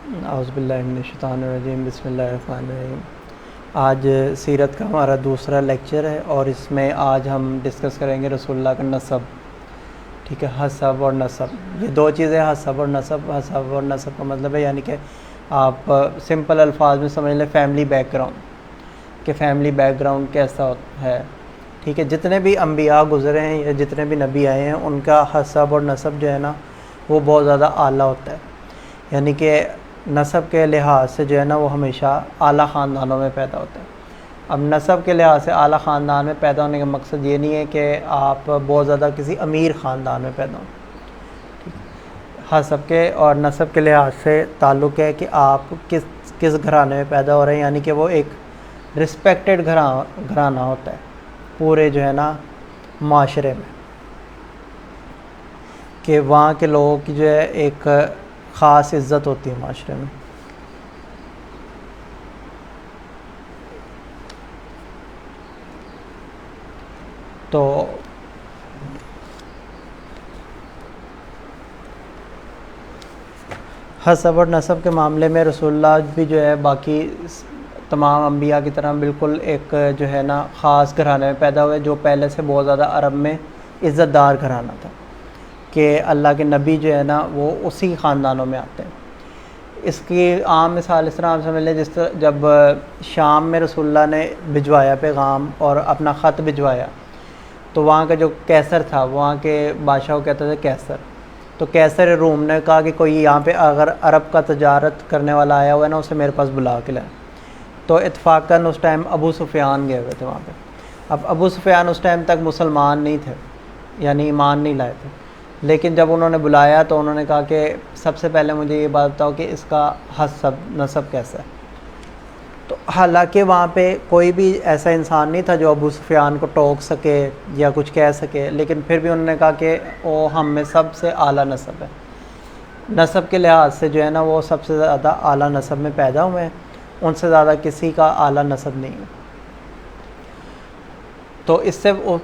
اعوذ باللہ من الشیطان الرجیم، بسم اللہ الرحمن الرحیم۔ آج سیرت کا ہمارا دوسرا لیکچر ہے اور اس میں آج ہم ڈسکس کریں گے رسول اللہ کا نسب۔ ٹھیک ہے، حسب اور نسب، یہ دو چیزیں، حسب اور نسب۔ حسب اور نسب کا مطلب ہے یعنی کہ آپ سمپل الفاظ میں سمجھ لیں فیملی بیک گراؤنڈ، کہ فیملی بیک گراؤنڈ کیسا ہے۔ ٹھیک ہے، جتنے بھی انبیاء گزرے ہیں یا جتنے بھی نبی آئے ہیں ان کا حسب اور نسب جو ہے نا وہ بہت زیادہ اعلیٰ ہوتا ہے، یعنی کہ نسب کے لحاظ سے جو ہے نا وہ ہمیشہ اعلیٰ خاندانوں میں پیدا ہوتا ہے۔ اب نسب کے لحاظ سے اعلیٰ خاندان میں پیدا ہونے کا مقصد یہ نہیں ہے کہ آپ بہت زیادہ کسی امیر خاندان میں پیدا ہوں۔ حسب کے اور نسب کے لحاظ سے تعلق ہے کہ آپ کس گھرانے میں پیدا ہو رہے ہیں، یعنی کہ وہ ایک رسپیکٹڈ گھرانہ ہوتا ہے پورے جو ہے نا معاشرے میں، کہ وہاں کے لوگوں کی جو ہے ایک خاص عزت ہوتی ہے معاشرے میں۔ تو حسب اور نسب کے معاملے میں رسول اللہ بھی جو ہے باقی تمام انبیاء کی طرح بالکل ایک جو ہے نا خاص گھرانے میں پیدا ہوئے، جو پہلے سے بہت زیادہ عرب میں عزت دار گھرانہ تھا، کہ اللہ کے نبی جو ہے نا وہ اسی خاندانوں میں آتے ہیں۔ اس کی عام مثال اس طرح آپ سمجھ لیں، جس طرح جب شام میں رسول اللہ نے بھجوایا پیغام اور اپنا خط بھجوایا، تو وہاں کا جو کیسر تھا، وہاں کے بادشاہ کو کہتے تھے کیسر، تو کیسر روم نے کہا کہ کوئی یہاں پہ اگر عرب کا تجارت کرنے والا آیا ہوا ہے نا اسے میرے پاس بلا کے لائے۔ تو اتفاقاً اس ٹائم ابو سفیان گئے ہوئے تھے وہاں پہ۔ اب ابو سفیان اس ٹائم تک مسلمان نہیں تھے، یعنی ایمان نہیں لائے تھے، لیکن جب انہوں نے بلایا تو انہوں نے کہا کہ سب سے پہلے مجھے یہ بات بتاؤ کہ اس کا حسب نسب کیسا ہے۔ تو حالانکہ وہاں پہ کوئی بھی ایسا انسان نہیں تھا جو ابو سفیان کو ٹوک سکے یا کچھ کہہ سکے، لیکن پھر بھی انہوں نے کہا کہ وہ ہم میں سب سے اعلیٰ نسب ہے، نسب کے لحاظ سے جو ہے نا وہ سب سے زیادہ اعلیٰ نسب میں پیدا ہوئے ہیں، ان سے زیادہ کسی کا اعلیٰ نسب نہیں ہے۔ تو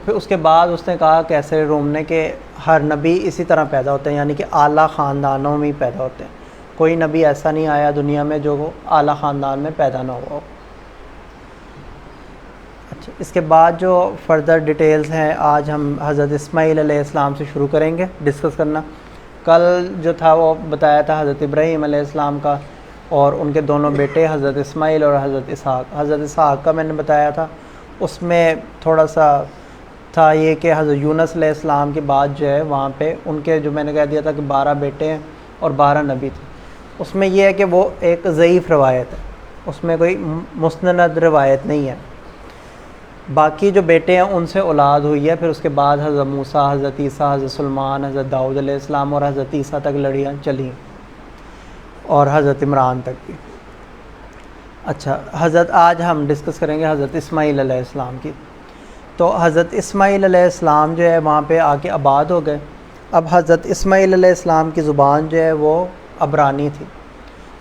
اس کے بعد اس نے کہا کیسر روم نے کہ ہر نبی اسی طرح پیدا ہوتے ہیں، یعنی کہ اعلیٰ خاندانوں میں ہی پیدا ہوتے ہیں، کوئی نبی ایسا نہیں آیا دنیا میں جو اعلیٰ خاندان میں پیدا نہ ہوا ہو۔ اچھا، اس کے بعد جو فردر ڈیٹیلز ہیں آج ہم حضرت اسماعیل علیہ السلام سے شروع کریں گے ڈسکس کرنا۔ کل جو تھا وہ بتایا تھا حضرت ابراہیم علیہ السلام کا اور ان کے دونوں بیٹے حضرت اسماعیل اور حضرت اسحاق۔ حضرت اسحاق کا میں نے بتایا تھا، اس میں تھوڑا سا تھا یہ کہ حضرت یونس علیہ السلام کی بات جو ہے وہاں پہ ان کے جو میں نے کہہ دیا تھا کہ 12 بیٹے ہیں اور 12 نبی تھے، اس میں یہ ہے کہ وہ ایک ضعیف روایت ہے، اس میں کوئی مستند روایت نہیں ہے۔ باقی جو بیٹے ہیں ان سے اولاد ہوئی ہے، پھر اس کے بعد حضرت موسیٰ، حضرت عیسیٰ، حضرت سلیمان، حضرت داؤد علیہ السلام اور حضرت عیسیٰ تک لڑیاں چلیں، اور حضرت عمران تک بھی۔ اچھا، آج ہم ڈسکس کریں گے حضرت اسماعیل علیہ السلام کی۔ تو حضرت اسماعیل علیہ السلام جو ہے وہاں پہ آ کے آباد ہو گئے۔ اب حضرت اسماعیل علیہ السلام کی زبان جو ہے وہ عبرانی تھی،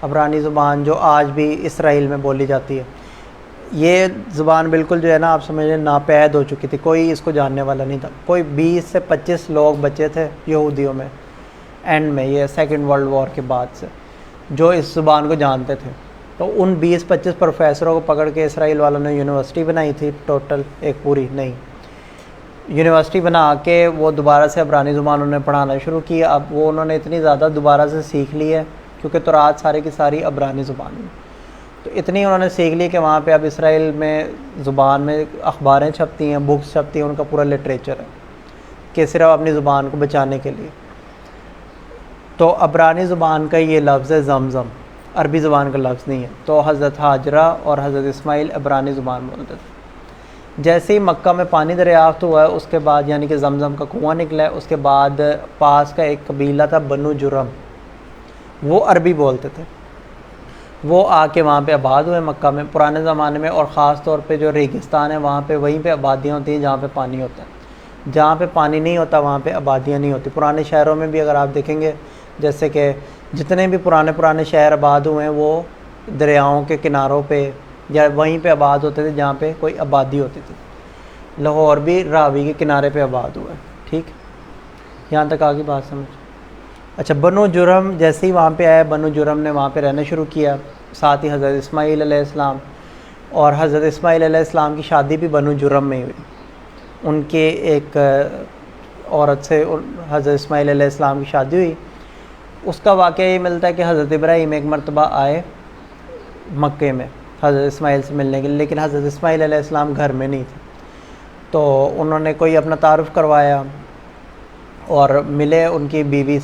عبرانی زبان جو آج بھی اسرائیل میں بولی جاتی ہے۔ یہ زبان بالکل جو ہے نا آپ سمجھ لیں ناپید ہو چکی تھی، کوئی اس کو جاننے والا نہیں تھا۔ کوئی 20 سے 25 لوگ بچے تھے یہودیوں میں اینڈ میں، یہ سیکنڈ ورلڈ وار کے بعد سے، جو اس زبان کو جانتے تھے۔ تو ان 20-25 پروفیسروں کو پکڑ کے اسرائیل والوں نے یونیورسٹی بنائی تھی، ٹوٹل ایک پوری نہیں، یونیورسٹی بنا کے وہ دوبارہ سے عبرانی زبان انہوں نے پڑھانا شروع کیا۔ اب وہ انہوں نے اتنی زیادہ دوبارہ سے سیکھ لی ہے کیونکہ تورات سارے کی ساری عبرانی زبان میں، تو اتنی انہوں نے سیکھ لی کہ وہاں پہ اب اسرائیل میں زبان میں اخباریں چھپتی ہیں، بکس چھپتی ہیں، ان کا پورا لٹریچر ہے کہ صرف اپنی زبان کو بچانے کے لیے۔ تو عبرانی زبان کا یہ لفظ ہے زمزم، عربی زبان کا لفظ نہیں ہے۔ تو حضرت ہاجرہ اور حضرت اسماعیل عبرانی زبان بولتے تھے۔ جیسے ہی مکہ میں پانی دریافت ہوا ہے اس کے بعد، یعنی کہ زمزم کا کنواں نکلا ہے، اس کے بعد پاس کا ایک قبیلہ تھا بنو جرم، وہ عربی بولتے تھے، وہ آ کے وہاں پہ آباد ہوئے مکہ میں پرانے زمانے میں، اور خاص طور پہ جو ریگستان ہے وہاں پہ وہیں پہ آبادیاں ہوتی ہیں جہاں پہ پانی ہوتا ہے، جہاں پہ پانی نہیں ہوتا وہاں پہ آبادیاں نہیں ہوتی۔ پرانے شہروں میں بھی اگر آپ دیکھیں گے، جیسے کہ جتنے بھی پرانے شہر آباد ہوئے ہیں وہ دریاؤں کے کناروں پہ یا وہیں پہ آباد ہوتے تھے جہاں پہ کوئی آبادی ہوتی تھی۔ لاہور بھی راوی کے کنارے پہ آباد ہوا ہے۔ ٹھیک، یہاں تک آگے بات سمجھ؟ اچھا، بنو جرم جیسے ہی وہاں پہ آیا، بنو جرم نے وہاں پہ رہنا شروع کیا، ساتھ ہی حضرت اسماعیل علیہ السلام، اور حضرت اسماعیل علیہ السلام کی شادی بھی بنو جرم میں ہوئی۔ ان کے ایک عورت سے حضرت اسماعیل علیہ السلام کی شادی ہوئی۔ اس کا واقعہ یہ ملتا ہے کہ حضرت ابراہیم ایک مرتبہ آئے مکے میں حضرت اسماعیل سے ملنے کے لیے، لیکن حضرت اسماعیل علیہ السلام گھر میں نہیں تھے، تو انہوں نے کوئی اپنا تعارف کروایا اور ملے ان کی بیوی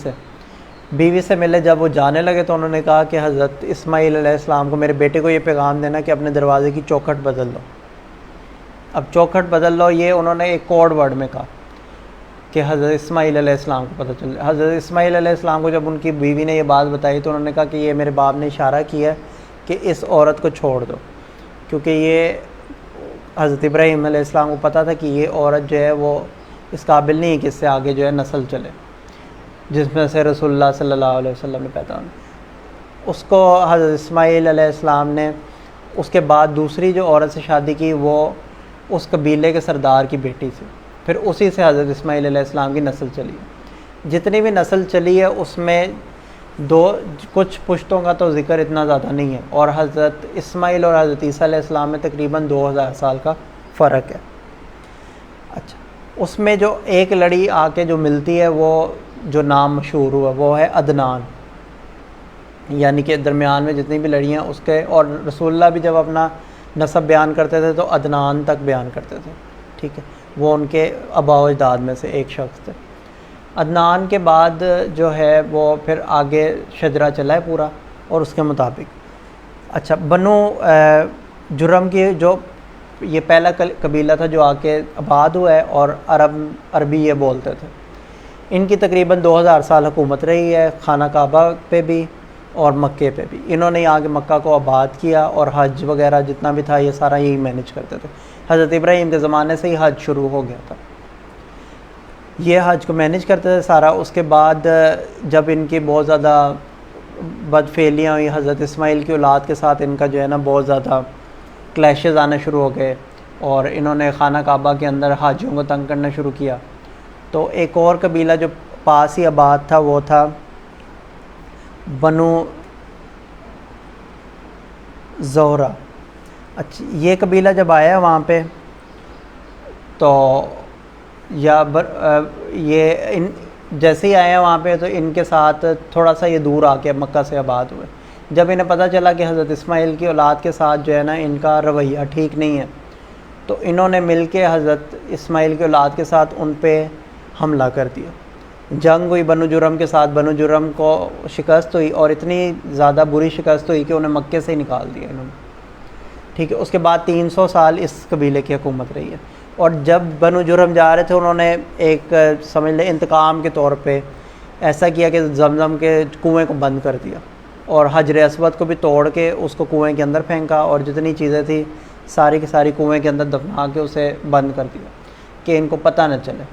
سے ملے۔ جب وہ جانے لگے تو انہوں نے کہا کہ حضرت اسماعیل علیہ السلام کو میرے بیٹے کو یہ پیغام دینا کہ اپنے دروازے کی چوکھٹ بدل دو۔ اب چوکھٹ بدل لو، یہ انہوں نے ایک کوڈ ورڈ میں کہا کہ حضرت اسماعیل علیہ السلام کو پتہ چل۔ حضرت اسماعیل علیہ السلام کو جب ان کی بیوی نے یہ بات بتائی تو انہوں نے کہا کہ یہ میرے باپ نے اشارہ کیا کہ اس عورت کو چھوڑ دو، کیونکہ یہ حضرت ابراہیم علیہ السلام کو پتہ تھا کہ یہ عورت جو ہے وہ اس قابل نہیں ہے کہ اس سے آگے جو ہے نسل چلے، جس میں سے رسول اللہ صلی اللہ علیہ وسلم نے پیدا ہونا۔ اس کو حضرت اسماعیل علیہ السلام نے اس کے بعد دوسری جو عورت سے شادی کی وہ اس قبیلے کے سردار کی بیٹی سے، پھر اسی سے حضرت اسماعیل علیہ السلام کی نسل چلی ہے۔ جتنی بھی نسل چلی ہے اس میں کچھ پشتوں کا تو ذکر اتنا زیادہ نہیں ہے، اور حضرت اسماعیل اور حضرت عیسیٰ علیہ السلام میں تقریباً 2000 سال کا فرق ہے۔ اچھا، اس میں جو ایک لڑی آ کے جو ملتی ہے وہ جو نام مشہور ہوا وہ ہے عدنان، یعنی کہ درمیان میں جتنی بھی لڑیاں اس کے، اور رسول اللہ بھی جب اپنا نسب بیان کرتے تھے تو عدنان تک بیان کرتے تھے، ٹھیک ہے، وہ ان کے آباء و اجداد میں سے ایک شخص تھے۔ عدنان کے بعد جو ہے وہ پھر آگے شجرہ چلا ہے پورا اور اس کے مطابق۔ اچھا، بنو جرم کی جو یہ پہلا قبیلہ تھا جو آ کے آباد ہوا ہے، اور عربی یہ بولتے تھے۔ ان کی تقریباً 2000 سال حکومت رہی ہے، خانہ کعبہ پہ بھی اور مکے پہ بھی۔ انہوں نے یہاں کے مکہ کو آباد کیا، اور حج وغیرہ جتنا بھی تھا یہ سارا یہی مینیج کرتے تھے۔ حضرت ابراہیم کے زمانے سے ہی حج شروع ہو گیا تھا، یہ حج کو مینیج کرتے تھے سارا۔ اس کے بعد جب ان کی بہت زیادہ بدفعلیاں ہوئی حضرت اسماعیل کی اولاد کے ساتھ، ان کا جو ہے نا بہت زیادہ کلیشز آنا شروع ہو گئے، اور انہوں نے خانہ کعبہ کے اندر حاجیوں کو تنگ کرنا شروع کیا، تو ایک اور قبیلہ جو پاس ہی آباد تھا وہ تھا بنو زہرہ۔ اچھا، یہ قبیلہ جب آیا وہاں پہ تو جیسے ہی آئے ہیں وہاں پہ تو ان کے ساتھ تھوڑا سا یہ دور آ کے مکہ سے آباد ہوئے۔ جب انہیں پتہ چلا کہ حضرت اسماعیل کی اولاد کے ساتھ جو ہے نا ان کا رویہ ٹھیک نہیں ہے، تو انہوں نے مل کے حضرت اسماعیل کی اولاد کے ساتھ ان پہ حملہ کر دیا۔ جنگ ہوئی بنو جرم کے ساتھ، بنو جرم کو شکست ہوئی، اور اتنی زیادہ بری شکست ہوئی کہ انہیں مکے سے ہی نکال دیا انہوں نے، ٹھیک ہے۔ اس کے بعد 300 سال اس قبیلے کی حکومت رہی ہے، اور جب بنو جرم جا رہے تھے انہوں نے ایک سمجھ لیں انتقام کے طور پہ ایسا کیا کہ زمزم کے کنویں کو بند کر دیا، اور حجر اسود کو بھی توڑ کے اس کو کنویں کے اندر پھینکا، اور جتنی چیزیں تھیں ساری کی ساری کنویں کے اندر دفنا کے اسے بند کر دیا کہ ان کو پتہ نہ چلے۔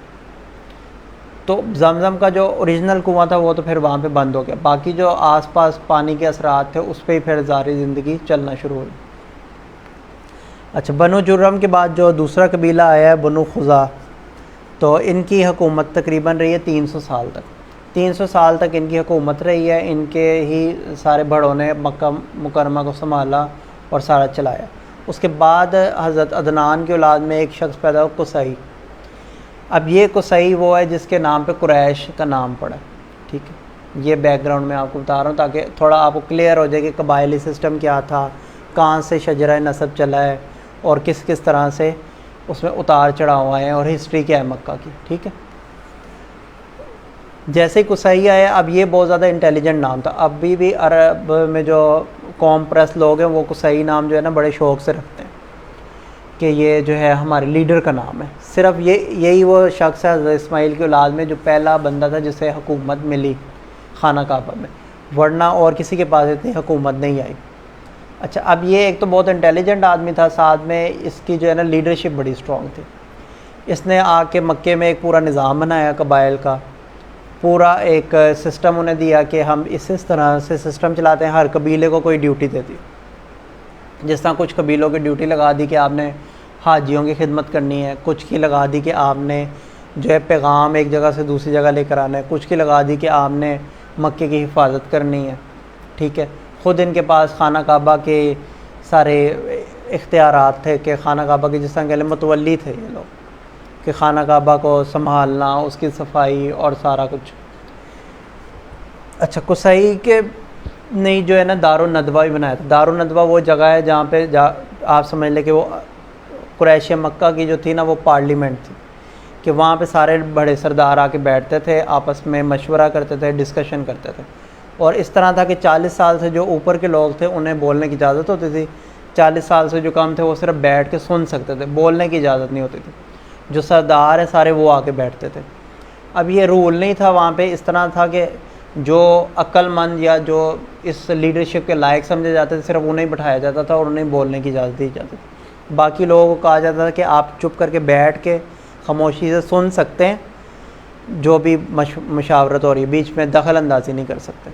تو زمزم کا جو اوریجنل کنواں تھا وہ تو پھر وہاں پہ بند ہو گیا، باقی جو آس پاس پانی کے اثرات تھے اس پہ ہی پھر ظاہری زندگی چلنا شروع ہوئی۔ اچھا، بنو جرم کے بعد جو دوسرا قبیلہ آیا ہے بنو خزاع، تو ان کی حکومت تقریباً رہی ہے 300 سال تک۔ 300 سال تک ان کی حکومت رہی ہے، ان کے ہی سارے بڑوں نے مکہ مکرمہ کو سنبھالا اور سارا چلایا۔ اس کے بعد حضرت عدنان کی اولاد میں ایک شخص پیدا ہوا قصی۔ اب یہ قصی وہ ہے جس کے نام پہ قریش کا نام پڑا، ٹھیک ہے۔ یہ بیک گراؤنڈ میں آپ کو بتا رہا ہوں تاکہ تھوڑا آپ کو کلیئر ہو جائے کہ قبائلی سسٹم کیا تھا، کہاں سے شجرہ نسب چلا ہے، اور کس کس طرح سے اس میں اتار چڑھاؤ آئے ہیں، اور ہسٹری کیا ہے مکہ کی، ٹھیک ہے۔ جیسے قصی آیا، اب یہ بہت زیادہ انٹیلیجنٹ نام تھا۔ ابھی بھی عرب میں جو قوم پرست لوگ ہیں وہ قصی نام جو ہے نا بڑے شوق سے رکھتے ہیں کہ یہ جو ہے ہمارے لیڈر کا نام ہے۔ صرف یہی وہ شخص ہے حضرت اسماعیل کی اولاد میں جو پہلا بندہ تھا جسے حکومت ملی خانہ کعبہ میں، ورنہ اور کسی کے پاس اتنی حکومت نہیں آئی۔ اچھا، اب یہ ایک تو بہت انٹیلیجنٹ آدمی تھا، ساتھ میں اس کی جو ہے نا لیڈرشپ بڑی اسٹرانگ تھی۔ اس نے آ کے مکے میں ایک پورا نظام بنایا قبائل کا، پورا ایک سسٹم انہیں دیا کہ ہم اس طرح سے سسٹم چلاتے ہیں، ہر قبیلے کو کوئی ڈیوٹی دیتی۔ جس طرح کچھ قبیلوں کی ڈیوٹی لگا دی کہ آپ نے حاجیوں کی خدمت کرنی ہے، کچھ کی لگا دی کہ آپ نے جو ہے پیغام ایک جگہ سے دوسری جگہ لے کر آنا ہے، کچھ کی لگا دی کہ آپ نے مکے کی حفاظت کرنی ہے، ٹھیک ہے. خود ان کے پاس خانہ کعبہ کے سارے اختیارات تھے کہ خانہ کعبہ کے جس طرح کہ متولی تھے یہ لوگ، کہ خانہ کعبہ کو سنبھالنا، اس کی صفائی اور سارا کچھ. اچھا، قصی کے نے جو ہے نا دارالندوہ بھی بنایا تھا. دارالندوہ وہ جگہ ہے جہاں پہ آپ سمجھ لیں کہ وہ قریش مکہ کی جو تھی نا وہ پارلیمنٹ تھی، کہ وہاں پہ سارے بڑے سردار آ کے بیٹھتے تھے، آپس میں مشورہ کرتے تھے، ڈسکشن کرتے تھے. اور اس طرح تھا کہ 40 سال سے جو اوپر کے لوگ تھے انہیں بولنے کی اجازت ہوتی تھی، 40 سال سے جو کم تھے وہ صرف بیٹھ کے سن سکتے تھے، بولنے کی اجازت نہیں ہوتی تھی. جو سردار ہیں سارے وہ آ کے بیٹھتے تھے. اب یہ رول نہیں تھا وہاں پہ، اس طرح تھا کہ جو عقل مند یا جو اس لیڈرشپ کے لائق سمجھے جاتے تھے صرف انہیں بٹھایا جاتا تھا اور انہیں بولنے کی اجازت دی جاتی تھی. باقی لوگوں کو کہا جاتا تھا کہ آپ چپ کر کے بیٹھ کے خاموشی سے سن سکتے ہیں، جو بھی مشاورت ہو رہی ہے بیچ میں دخل اندازی نہیں کر سکتے.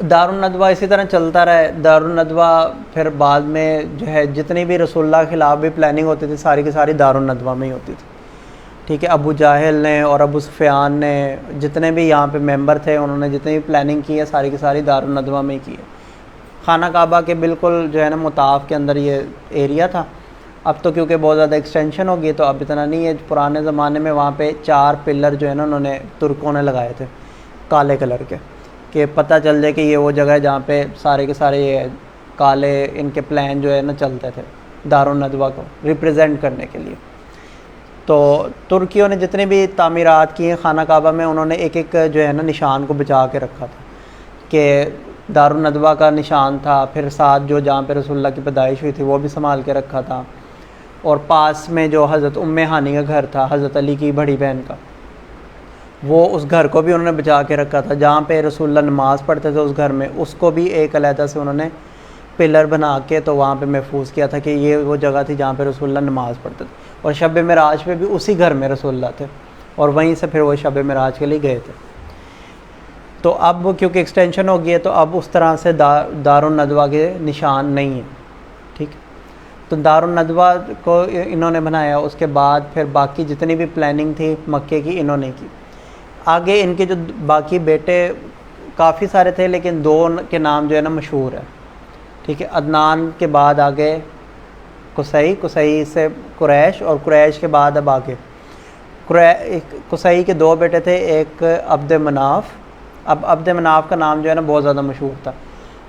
دارالندوہ اسی طرح چلتا رہا. دارالندوہ پھر بعد میں جو ہے جتنی بھی رسول اللہ کے خلاف بھی پلاننگ ہوتی تھی ساری کی ساری دارالندوہ میں ہی ہوتی تھی، ٹھیک ہے. ابو جاہل نے اور ابو سفیان نے جتنے بھی یہاں پہ ممبر تھے انہوں نے جتنی بھی پلاننگ کی ہے ساری کی ساری دارالندوہ میں ہی کی ہے. خانہ کعبہ کے بالکل جو ہے نا مطاف کے اندر یہ ایریا تھا. اب تو کیونکہ بہت زیادہ ایکسٹینشن ہو گئی تو اب اتنا نہیں ہے. پرانے زمانے میں وہاں پہ 4 پلر جو ہے نا انہوں نے ترکوں نے لگائے تھے کالے کلر کے، کہ پتہ چل جائے کہ یہ وہ جگہ ہے جہاں پہ سارے کے سارے یہ کالے ان کے پلان جو ہے نا چلتے تھے دارالندوہ کو ریپرزینٹ کرنے کے لیے. تو ترکیوں نے جتنے بھی تعمیرات کی ہیں خانہ کعبہ میں انہوں نے ایک ایک جو ہے نا نشان کو بچا کے رکھا تھا، کہ دارالندوہ کا نشان تھا، پھر ساتھ جو جہاں پہ رسول اللہ کی پیدائش ہوئی تھی وہ بھی سنبھال کے رکھا تھا، اور پاس میں جو حضرت ام ہانی کا گھر تھا حضرت علی کی بڑی بہن کا، وہ اس گھر کو بھی انہوں نے بچا کے رکھا تھا. جہاں پہ رسول اللہ نماز پڑھتے تھے اس گھر میں اس کو بھی ایک علیحدہ سے انہوں نے پلر بنا کے تو وہاں پہ محفوظ کیا تھا کہ یہ وہ جگہ تھی جہاں پہ رسول اللہ نماز پڑھتے تھے. اور شب معراج پہ بھی اسی گھر میں رسول اللہ تھے اور وہیں سے پھر وہ شب معراج کے لیے گئے تھے. تو اب کیونکہ ایکسٹینشن ہو گئی ہے تو اب اس طرح سے دارالندوہ کے نشان نہیں ہیں، ٹھیک. تو دارالندوہ کو انہوں نے بنایا. اس کے بعد پھر باقی جتنی بھی پلاننگ تھی مکے کی انہوں نے کی. آگے ان کے جو باقی بیٹے کافی سارے تھے لیکن 2 کے نام جو ہے نا مشہور ہے، ٹھیک ہے. عدنان کے بعد آگے قصی سے قریش، اور قریش کے بعد اب آگے قصی کے 2 بیٹے تھے، ایک عبد مناف. اب عبد مناف کا نام جو ہے نا بہت زیادہ مشہور تھا.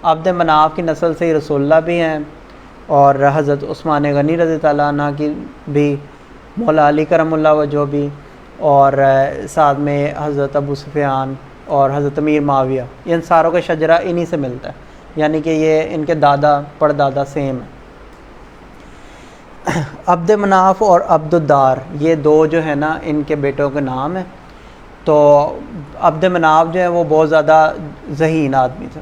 عبد مناف کی نسل سے ہی رسول اللہ بھی ہیں اور حضرت عثمان غنی رضی اللہ عنہ کی بھی، مولا علی کرم اللہ وجہ بھی، اور ساتھ میں حضرت ابو سفیان اور حضرت امیر معاویہ. ان ساروں کا شجرہ انہی سے ملتا ہے، یعنی کہ یہ ان کے دادا پردادا سیم ہیں. عبد مناف اور عبد الدار یہ 2 جو ہے نا ان کے بیٹوں کے نام ہیں. تو عبد مناف جو ہے وہ بہت زیادہ ذہین آدمی تھے.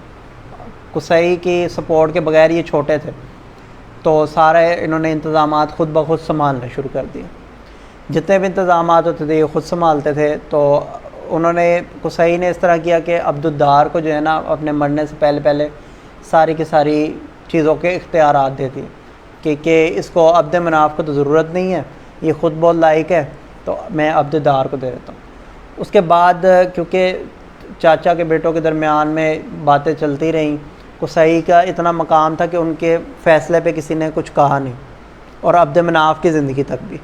قصی کی سپورٹ کے بغیر یہ چھوٹے تھے تو سارے انہوں نے انتظامات خود بخود سنبھالنا شروع کر دیے. جتنے بھی انتظامات ہوتے تھے یہ خود سنبھالتے تھے. تو انہوں نے قصی نے اس طرح کیا کہ عبد الدار کو جو ہے نا اپنے مرنے سے پہلے ساری کی ساری چیزوں کے اختیارات دیتی کہ اس کو عبد مناف کو تو ضرورت نہیں ہے، یہ خود بہت لائق ہے تو میں عبد الدار کو دے دیتا ہوں. اس کے بعد کیونکہ چاچا کے بیٹوں کے درمیان میں باتیں چلتی رہیں، قصی کا اتنا مقام تھا کہ ان کے فیصلے پہ کسی نے کچھ کہا نہیں، اور عبد مناف کی زندگی تک بھی.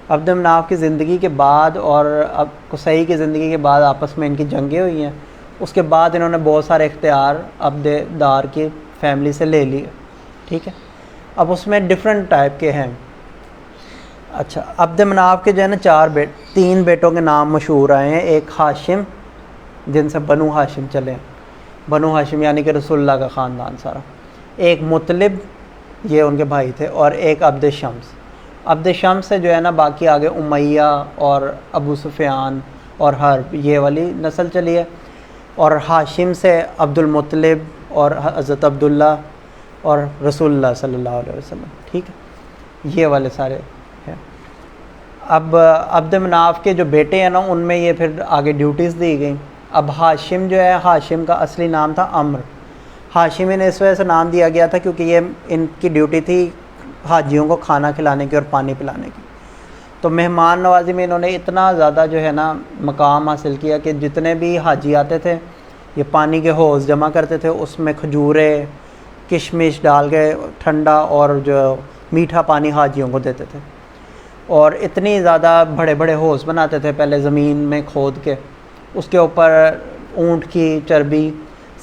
عبد مناف کی زندگی کے بعد اور اب قصی کی زندگی کے بعد آپس میں ان کی جنگیں ہوئی ہیں. اس کے بعد انہوں نے بہت سارے اختیار عبد دار کی فیملی سے لے لیے، ٹھیک ہے. اب اس میں ڈفرینٹ ٹائپ کے ہیں. اچھا، عبد مناف کے جو ہے نا 3 بیٹوں کے نام مشہور آئے ہیں. ایک ہاشم جن سے بنو ہاشم چلے، بنو ہاشم یعنی کہ رسول اللہ کا خاندان سارا. ایک مطلب یہ ان کے بھائی تھے، اور ایک عبد شمس. عبد شمس سے جو ہے نا باقی آگے امیہ اور ابو سفیان اور حرب یہ والی نسل چلی ہے. اور ہاشم سے عبد المطلب اور حضرت عبداللہ اور رسول اللہ صلی اللہ علیہ وسلم، ٹھیک ہے، یہ والے سارے ہیں. اب عبد مناف کے جو بیٹے ہیں نا ان میں یہ پھر آگے ڈیوٹیز دی گئیں. اب ہاشم جو ہے، ہاشم کا اصلی نام تھا عمرو. ہاشمی نے اس وجہ سے نام دیا گیا تھا کیونکہ یہ ان کی ڈیوٹی تھی حاجیوں کو کھانا کھلانے کی اور پانی پلانے کی. تو مہمان نوازی میں انہوں نے اتنا زیادہ جو ہے نا مقام حاصل کیا کہ جتنے بھی حاجی آتے تھے یہ پانی کے حوض جمع کرتے تھے، اس میں کھجوریں کشمش ڈال کے ٹھنڈا اور جو میٹھا پانی حاجیوں کو دیتے تھے، اور اتنی زیادہ بڑے بڑے حوض بناتے تھے پہلے زمین میں کھود کے، اس کے اوپر اونٹ کی چربی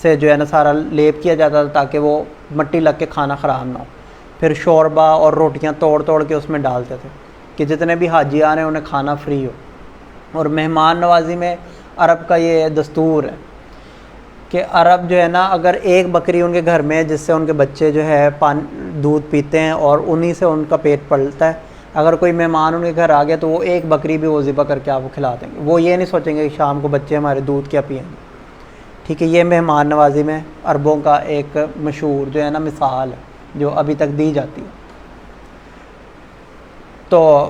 سے جو ہے نا سارا لیپ کیا جاتا تھا تاکہ وہ مٹی لگ کے کھانا خراب نہ ہو، پھر شوربہ اور روٹیاں توڑ توڑ کے اس میں ڈالتے تھے کہ جتنے بھی حاجی آ رہے ہیں انہیں کھانا فری ہو۔ اور مہمان نوازی میں عرب کا یہ دستور ہے کہ عرب جو ہے نا اگر ایک بکری ان کے گھر میں ہے جس سے ان کے بچے جو ہے دودھ پیتے ہیں اور انہی سے ان کا پیٹ پلتا ہے، اگر کوئی مہمان ان کے گھر آ گیا تو وہ ایک بکری بھی وہ ذبح کر کے آپ کو کھلا دیں گے، وہ یہ نہیں سوچیں گے کہ شام کو بچے ہمارے دودھ کیا پئیں گے، ٹھیک ہے۔ یہ مہمان نوازی میں عربوں کا ایک مشہور جو ہے نا مثال ہے جو ابھی تک دی جاتی ہے۔ تو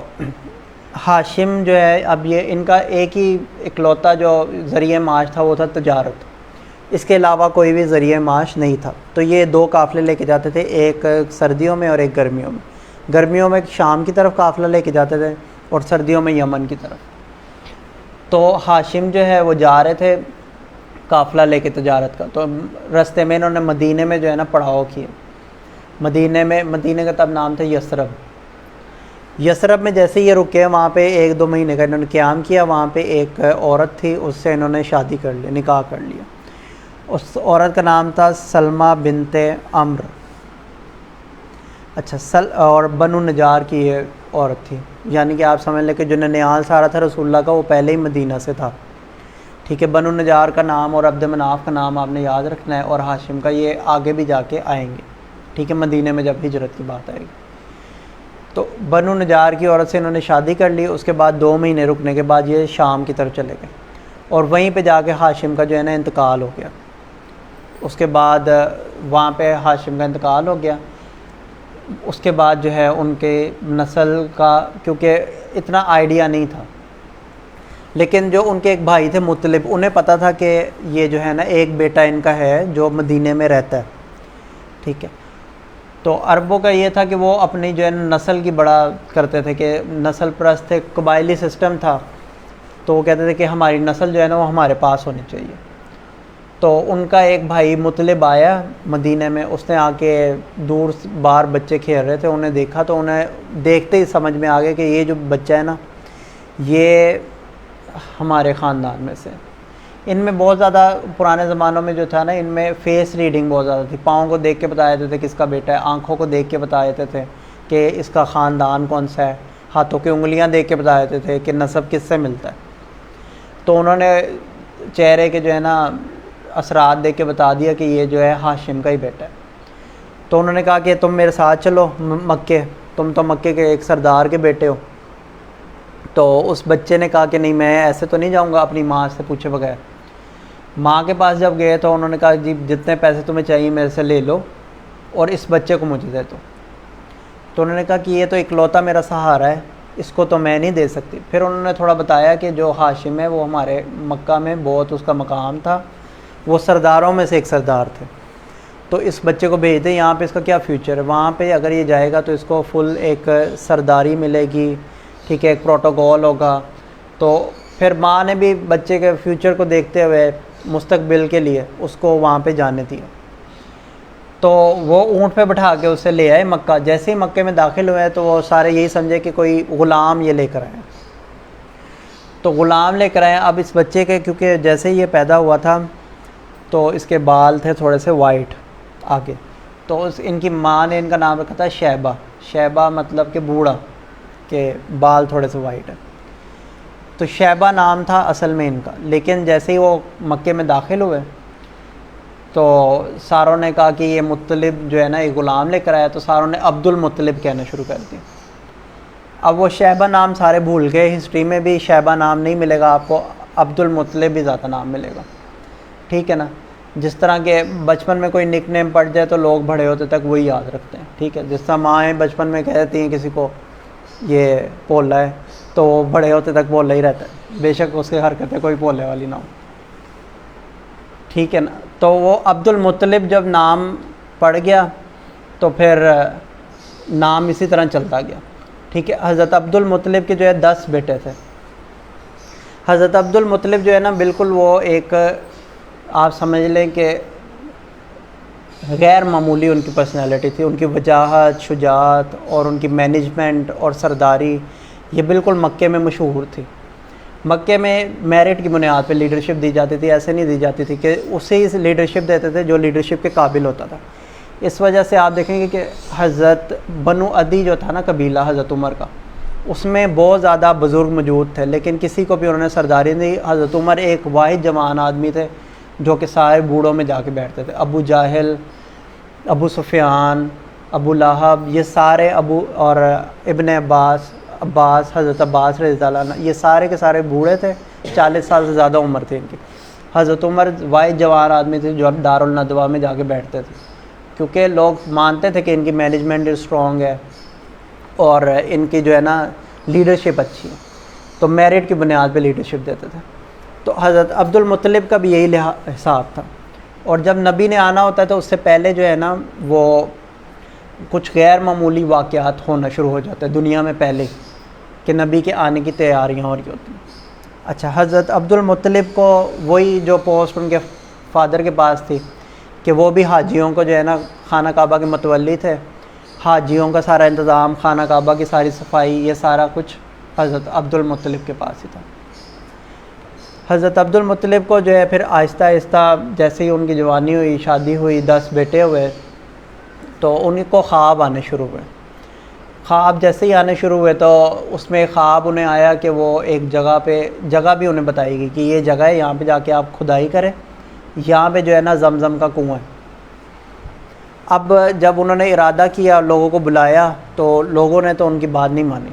ہاشم جو ہے اب یہ ان کا ایک ہی اکلوتا جو ذریعہ معاش تھا وہ تھا تجارت، اس کے علاوہ کوئی بھی ذریعہ معاش نہیں تھا۔ تو یہ دو قافلے لے کے جاتے تھے، ایک سردیوں میں اور ایک گرمیوں میں۔ گرمیوں میں شام کی طرف قافلہ لے کے جاتے تھے اور سردیوں میں یمن کی طرف۔ تو ہاشم جو ہے وہ جا رہے تھے قافلہ لے کے تجارت کا، تو رستے میں انہوں نے مدینے میں جو ہے نا پڑاؤ کیے۔ مدینے کا تب نام تھا یثرب میں جیسے یہ رکے وہاں پہ 1-2 مہینے کا انہوں نے قیام کیا۔ وہاں پہ ایک عورت تھی، اس سے انہوں نے شادی کر لی، نکاح کر لیا۔ اس عورت کا نام تھا سلمہ بنت عمر، اچھا اور بنو نجار کی یہ عورت تھی، یعنی کہ آپ سمجھ لیں کہ جو ننیال سارا تھا رسول اللہ کا وہ پہلے ہی مدینہ سے تھا، ٹھیک ہے۔ بنو نجار کا نام اور عبد مناف کا نام آپ نے یاد رکھنا ہے، اور ہاشم کا یہ آگے بھی جا کے آئیں گے، ٹھیک ہے، مدینہ میں جب ہجرت کی بات آئے گی۔ تو بنو نجار کی عورت سے انہوں نے شادی کر لی، اس کے بعد 2 مہینے رکنے کے بعد یہ شام کی طرف چلے گئے، اور وہیں پہ جا کے ہاشم کا جو ہے نا انتقال ہو گیا۔ اس کے بعد وہاں پہ ہاشم کا انتقال ہو گیا۔ اس کے بعد جو ہے ان کے نسل کا کیونکہ اتنا آئیڈیا نہیں تھا، لیکن جو ان کے ایک بھائی تھے مطلب، انہیں پتہ تھا کہ یہ جو ہے نا ایک بیٹا ان کا ہے جو مدینے میں رہتا ہے، ٹھیک ہے۔ تو عربوں کا یہ تھا کہ وہ اپنی جو ہے نسل کی بڑا کرتے تھے کہ نسل پرست تھے، قبائلی سسٹم تھا، تو وہ کہتے تھے کہ ہماری نسل جو ہے نا وہ ہمارے پاس ہونی چاہیے۔ تو ان کا ایک بھائی مطلب آیا مدینہ میں، اس نے آ کے دور بار بچے کھیل رہے تھے، انہیں دیکھا تو انہیں دیکھتے ہی سمجھ میں آ گیا کہ یہ جو بچہ ہے نا یہ ہمارے خاندان میں سے۔ ان میں بہت زیادہ پرانے زمانوں میں جو تھا نا ان میں فیس ریڈنگ بہت زیادہ تھی، پاؤں کو دیکھ کے بتا دیتے تھے کس کا بیٹا ہے، آنکھوں کو دیکھ کے بتا دیتے تھے کہ اس کا خاندان کون سا ہے، ہاتھوں کی انگلیاں دیکھ کے بتا دیتے تھے کہ نسب کس سے ملتا ہے۔ تو انہوں نے چہرے کے جو ہے نا اثرات دیکھ کے بتا دیا کہ یہ جو ہے ہاشم کا ہی بیٹا ہے۔ تو انہوں نے کہا کہ تم میرے ساتھ چلو مکے، تم تو مکے کے ایک سردار کے بیٹے ہو۔ تو اس بچے نے کہا کہ نہیں، میں ایسے تو نہیں جاؤں گا اپنی ماں سے پوچھے بغیر۔ ماں کے پاس جب گئے تو انہوں نے کہا جی جتنے پیسے تمہیں چاہیے میرے سے لے لو اور اس بچے کو مجھے دے دو۔ تو انہوں نے کہا کہ یہ تو اکلوتا میرا سہارا ہے، اس کو تو میں نہیں دے سکتی۔ پھر انہوں نے تھوڑا بتایا کہ جو ہاشم ہے وہ ہمارے مکہ میں بہت اس کا مقام تھا، وہ سرداروں میں سے ایک سردار تھے، تو اس بچے کو بھیج دیں، یہاں پہ اس کا کیا فیوچر ہے، وہاں پہ اگر یہ جائے گا تو اس کو فل ایک سرداری ملے گی، ٹھیک ہے، ایک پروٹوکول ہوگا۔ تو پھر ماں نے بھی بچے کے فیوچر کو دیکھتے ہوئے مستقبل کے لیے اس کو وہاں پہ جانے دیا۔ تو وہ اونٹ پہ بٹھا کے اسے لے آئے مکہ۔ جیسے ہی مکے میں داخل ہوئے تو وہ سارے یہی سمجھے کہ کوئی غلام یہ لے کر آئے، تو غلام لے کر آئے۔ اب اس بچے کے کیونکہ جیسے ہی یہ پیدا ہوا تھا تو اس کے بال تھے تھوڑے سے وائٹ آگے، تو ان کی ماں نے ان کا نام رکھا تھا شیبہ۔ شیبہ مطلب کہ بوڑھا، کہ بال تھوڑے سے وائٹ ہیں، تو شیبہ نام تھا اصل میں ان کا۔ لیکن جیسے ہی وہ مکے میں داخل ہوئے تو ساروں نے کہا کہ یہ مطلب جو ہے نا ایک غلام لے کر آیا، تو ساروں نے عبد المطلب کہنا شروع کر دیا۔ اب وہ شیبہ نام سارے بھول گئے، ہسٹری میں بھی شیبہ نام نہیں ملے گا آپ کو، عبد المطلب ہی زیادہ نام ملے گا، ٹھیک ہے نا۔ جس طرح کہ بچپن میں کوئی نک نیم پڑ جائے تو لوگ بڑے ہوتے تک وہی یاد رکھتے ہیں، ٹھیک ہے۔ جس طرح مائیں بچپن میں کہہ دیتی ہیں کسی کو یہ پولا ہے تو وہ بڑے ہوتے تک پولا ہی رہتا ہے، بے شک اس کی حرکتیں کوئی پولے والی نہ ہو، ٹھیک ہے نا۔ تو وہ عبد المطلب جب نام پڑ گیا تو پھر نام اسی طرح چلتا گیا، ٹھیک ہے. حضرت عبد المطلب کے جو ہے 10 بیٹے تھے. حضرت عبد المطلب جو ہے نا بالکل وہ ایک آپ سمجھ لیں کہ غیر معمولی ان کی پرسنالٹی تھی. ان کی وجاہت، شجاعت اور ان کی مینجمنٹ اور سرداری یہ بالکل مکے میں مشہور تھی. مکے میں میرٹ کی بنیاد پہ لیڈرشپ دی جاتی تھی، ایسے نہیں دی جاتی تھی کہ اسے ہی لیڈرشپ دیتے تھے جو لیڈرشپ کے قابل ہوتا تھا. اس وجہ سے آپ دیکھیں گے کہ حضرت بنو عدی جو تھا نا قبیلہ حضرت عمر کا، اس میں بہت زیادہ بزرگ موجود تھے لیکن کسی کو بھی انہوں نے سرداری نہیں دی. حضرت عمر ایک واحد جوان آدمی تھے جو کہ سارے بوڑھوں میں جا کے بیٹھتے تھے. ابو جاہل، ابو سفیان، ابو لہب، یہ سارے اور ابن عباس، حضرت عباس رضی اللہ عنہ، یہ سارے کے سارے بوڑھے تھے، 40 سال سے زیادہ عمر تھی ان کی. حضرت عمر واحد جوان آدمی تھے جو دارالندوہ میں جا کے بیٹھتے تھے کیونکہ لوگ مانتے تھے کہ ان کی مینجمنٹ اسٹرانگ ہے اور ان کی جو ہے نا لیڈرشپ اچھی ہے، تو میرٹ کی بنیاد پہ لیڈرشپ دیتے تھے. تو حضرت عبد المطلب کا بھی یہی حساب تھا. اور جب نبی نے آنا ہوتا ہے تو اس سے پہلے جو ہے نا وہ کچھ غیر معمولی واقعات ہونا شروع ہو جاتے ہیں دنیا میں پہلے کہ نبی کے آنے کی تیاریاں ہو رہی ہوتی ہیں. اچھا، حضرت عبد المطلب کو وہی جو پوسٹ ان کے فادر کے پاس تھی کہ وہ بھی حاجیوں کو جو ہے نا خانہ کعبہ کے متولی تھے. حاجیوں کا سارا انتظام، خانہ کعبہ کی ساری صفائی، یہ سارا کچھ حضرت عبد المطلب کے پاس ہی تھا. حضرت عبد المطلب کو جو ہے پھر آہستہ آہستہ جیسے ہی ان کی جوانی ہوئی، شادی ہوئی، 10 بیٹے ہوئے، تو ان کو خواب آنے شروع ہوئے. خواب جیسے ہی آنے شروع ہوئے تو اس میں خواب انہیں آیا کہ وہ ایک جگہ بھی انہیں بتائی گئی کہ یہ جگہ ہے، یہاں پہ جا کے آپ کھدائی کریں، یہاں پہ جو ہے نا زمزم کا کنواں ہے. اب جب انہوں نے ارادہ کیا، لوگوں کو بلایا، تو لوگوں نے تو ان کی بات نہیں مانی.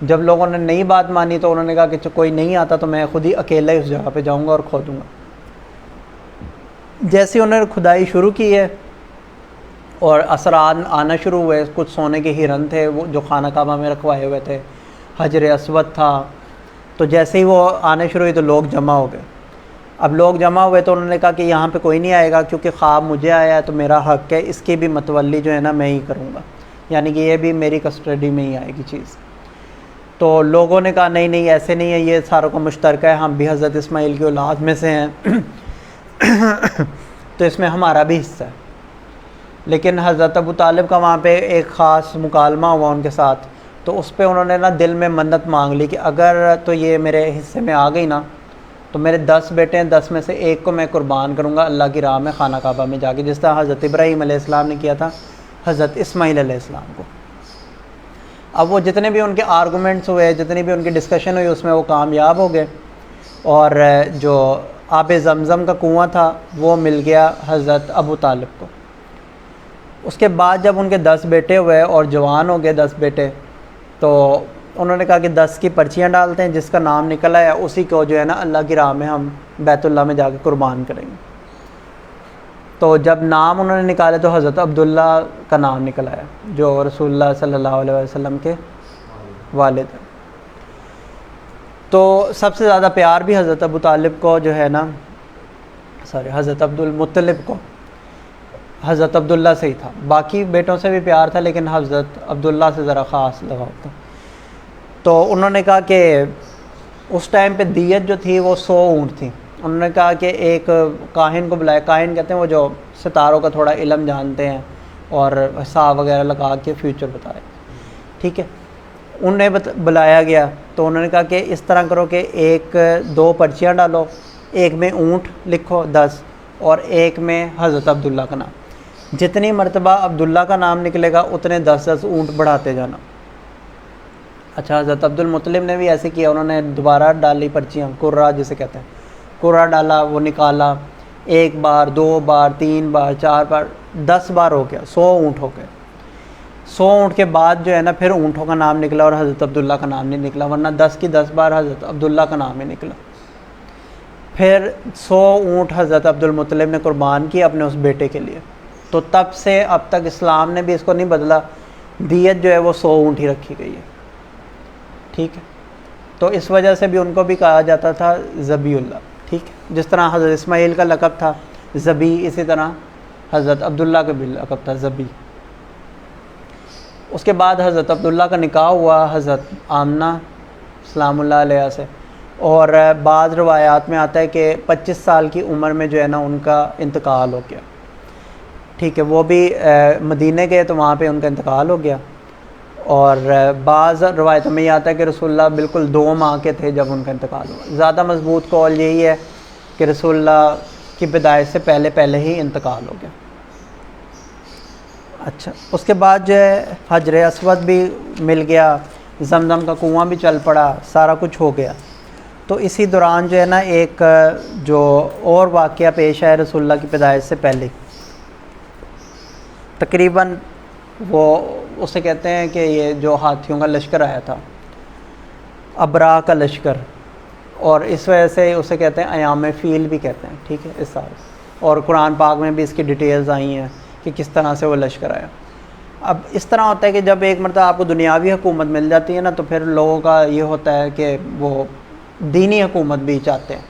جب لوگوں نے نئی بات مانی تو انہوں نے کہا کہ کوئی نہیں آتا تو میں خود ہی اکیلا ہی اس جگہ پہ جاؤں گا اور کھودوں گا. جیسے انہوں نے کھدائی شروع کی ہے اور اثرات آنا شروع ہوئے، کچھ سونے کے ہرن تھے وہ جو خانہ کعبہ میں رکھوائے ہوئے تھے، حجر اسود تھا. تو جیسے ہی وہ آنے شروع ہوئی تو لوگ جمع ہو گئے. اب لوگ جمع ہوئے تو انہوں نے کہا کہ یہاں پہ کوئی نہیں آئے گا کیونکہ خواب مجھے آیا ہے تو میرا حق ہے، اس کی بھی متولی جو ہے نا میں ہی کروں گا، یعنی کہ یہ بھی میری کسٹڈی میں ہی آئے گی چیز. تو لوگوں نے کہا نہیں ایسے نہیں ہے، یہ ساروں کا مشترکہ ہے، ہم بھی حضرت اسماعیل کی اولاد میں سے ہیں تو اس میں ہمارا بھی حصہ ہے. لیکن حضرت ابو طالب کا وہاں پہ ایک خاص مکالمہ ہوا ان کے ساتھ، تو اس پہ انہوں نے نا دل میں منت مانگ لی کہ اگر تو یہ میرے حصے میں آ گئی نا تو میرے 10 بیٹے ہیں، 10 میں سے ایک کو میں قربان کروں گا اللہ کی راہ میں خانہ کعبہ میں جا کے، جس طرح حضرت ابراہیم علیہ السلام نے کیا تھا حضرت اسماعیل علیہ السلام کو. اب وہ جتنے بھی ان کے آرگومنٹس ہوئے، جتنی بھی ان کی ڈسکشن ہوئی، اس میں وہ کامیاب ہو گئے اور جو آب زمزم کا کنواں تھا وہ مل گیا حضرت ابو طالب کو. اس کے بعد جب ان کے 10 بیٹے ہوئے اور جوان ہو گئے 10 بیٹے، تو انہوں نے کہا کہ 10 کی پرچیاں ڈالتے ہیں، جس کا نام نکلا ہے اسی کو جو ہے نا اللہ کی راہ میں ہم بیت اللہ میں جا کے قربان کریں گے. تو جب نام انہوں نے نکالے تو حضرت عبداللہ کا نام نکلا ہے جو رسول اللہ صلی اللہ علیہ وسلم کے والد ہیں. تو سب سے زیادہ پیار بھی حضرت ابو طالب کو جو ہے نا حضرت عبد المطلب کو حضرت عبداللہ سے ہی تھا. باقی بیٹوں سے بھی پیار تھا لیکن حضرت عبداللہ سے ذرا خاص لگاؤ تھا. تو انہوں نے کہا کہ اس ٹائم پہ دیت جو تھی وہ 100 اونٹ تھی. انہوں نے کہا کہ ایک کاہن کو بلایا. کاہن کہتے ہیں وہ جو ستاروں کا تھوڑا علم جانتے ہیں اور حساب وغیرہ لگا کے فیوچر بتائے، ٹھیک ہے. انہیں بلایا گیا تو انہوں نے کہا کہ اس طرح کرو کہ 2 پرچیاں ڈالو، ایک میں اونٹ لکھو 10 اور ایک میں حضرت عبداللہ کا نام. جتنی مرتبہ عبداللہ کا نام نکلے گا اتنے 10 اونٹ بڑھاتے جانا. اچھا، حضرت عبد المطلب نے بھی ایسے کیا. انہوں نے دوبارہ ڈالی پرچیاں، قرہ جسے کہتے ہیں، قرہ ڈالا، وہ نکالا، 1 بار 2 بار 3 بار 4 بار 10 بار ہو گیا، 100 اونٹ ہو گئے. 100 اونٹ کے بعد جو ہے نا پھر اونٹوں کا نام نکلا اور حضرت عبداللہ کا نام نہیں نکلا، ورنہ 10 کی 10 بار حضرت عبداللہ کا نام ہی نکلا. پھر 100 اونٹ حضرت عبد المطلب نے قربان کی اپنے اس بیٹے کے لیے. تو تب سے اب تک اسلام نے بھی اس کو نہیں بدلا، دیت جو ہے وہ 100 اونٹ ہی رکھی گئی ہے، ٹھیک ہے. تو اس وجہ سے بھی ان کو بھی کہا جاتا تھا ذبی اللہ، ٹھیک ہے. جس طرح حضرت اسماعیل کا لقب تھا ذبی، اسی طرح حضرت عبداللہ کا بھی لقب تھا ذبی. اس کے بعد حضرت عبداللہ کا نکاح ہوا حضرت آمنہ سلام اللہ علیہ سے، اور بعض روایات میں آتا ہے کہ 25 سال کی عمر میں جو ہے نا ان کا انتقال ہو گیا، ٹھیک ہے، وہ بھی مدینے گئے تو وہاں پہ ان کا انتقال ہو گیا۔ اور بعض روایتوں میں یہ آتا ہے کہ رسول اللہ بالکل 2 ماہ کے تھے جب ان کا انتقال ہوا۔ زیادہ مضبوط قول یہی ہے کہ رسول اللہ کی پیدائش سے پہلے ہی انتقال ہو گیا۔ اچھا، اس کے بعد جو ہے حجر اسود بھی مل گیا، زمزم کا کنواں بھی چل پڑا، سارا کچھ ہو گیا۔ تو اسی دوران جو ہے نا ایک جو اور واقعہ پیش آیا رسول اللہ کی پیدائش سے پہلے، تقریباً وہ اسے کہتے ہیں کہ یہ جو ہاتھیوں کا لشکر آیا تھا، ابراہ کا لشکر، اور اس وجہ سے اسے کہتے ہیں ایام فیل بھی کہتے ہیں، ٹھیک ہے، اس سال، اور قرآن پاک میں بھی اس کی ڈیٹیلز آئی ہیں کہ کس طرح سے وہ لشکر آیا۔ اب اس طرح ہوتا ہے کہ جب ایک مرتبہ آپ کو دنیاوی حکومت مل جاتی ہے نا، تو پھر لوگوں کا یہ ہوتا ہے کہ وہ دینی حکومت بھی چاہتے ہیں،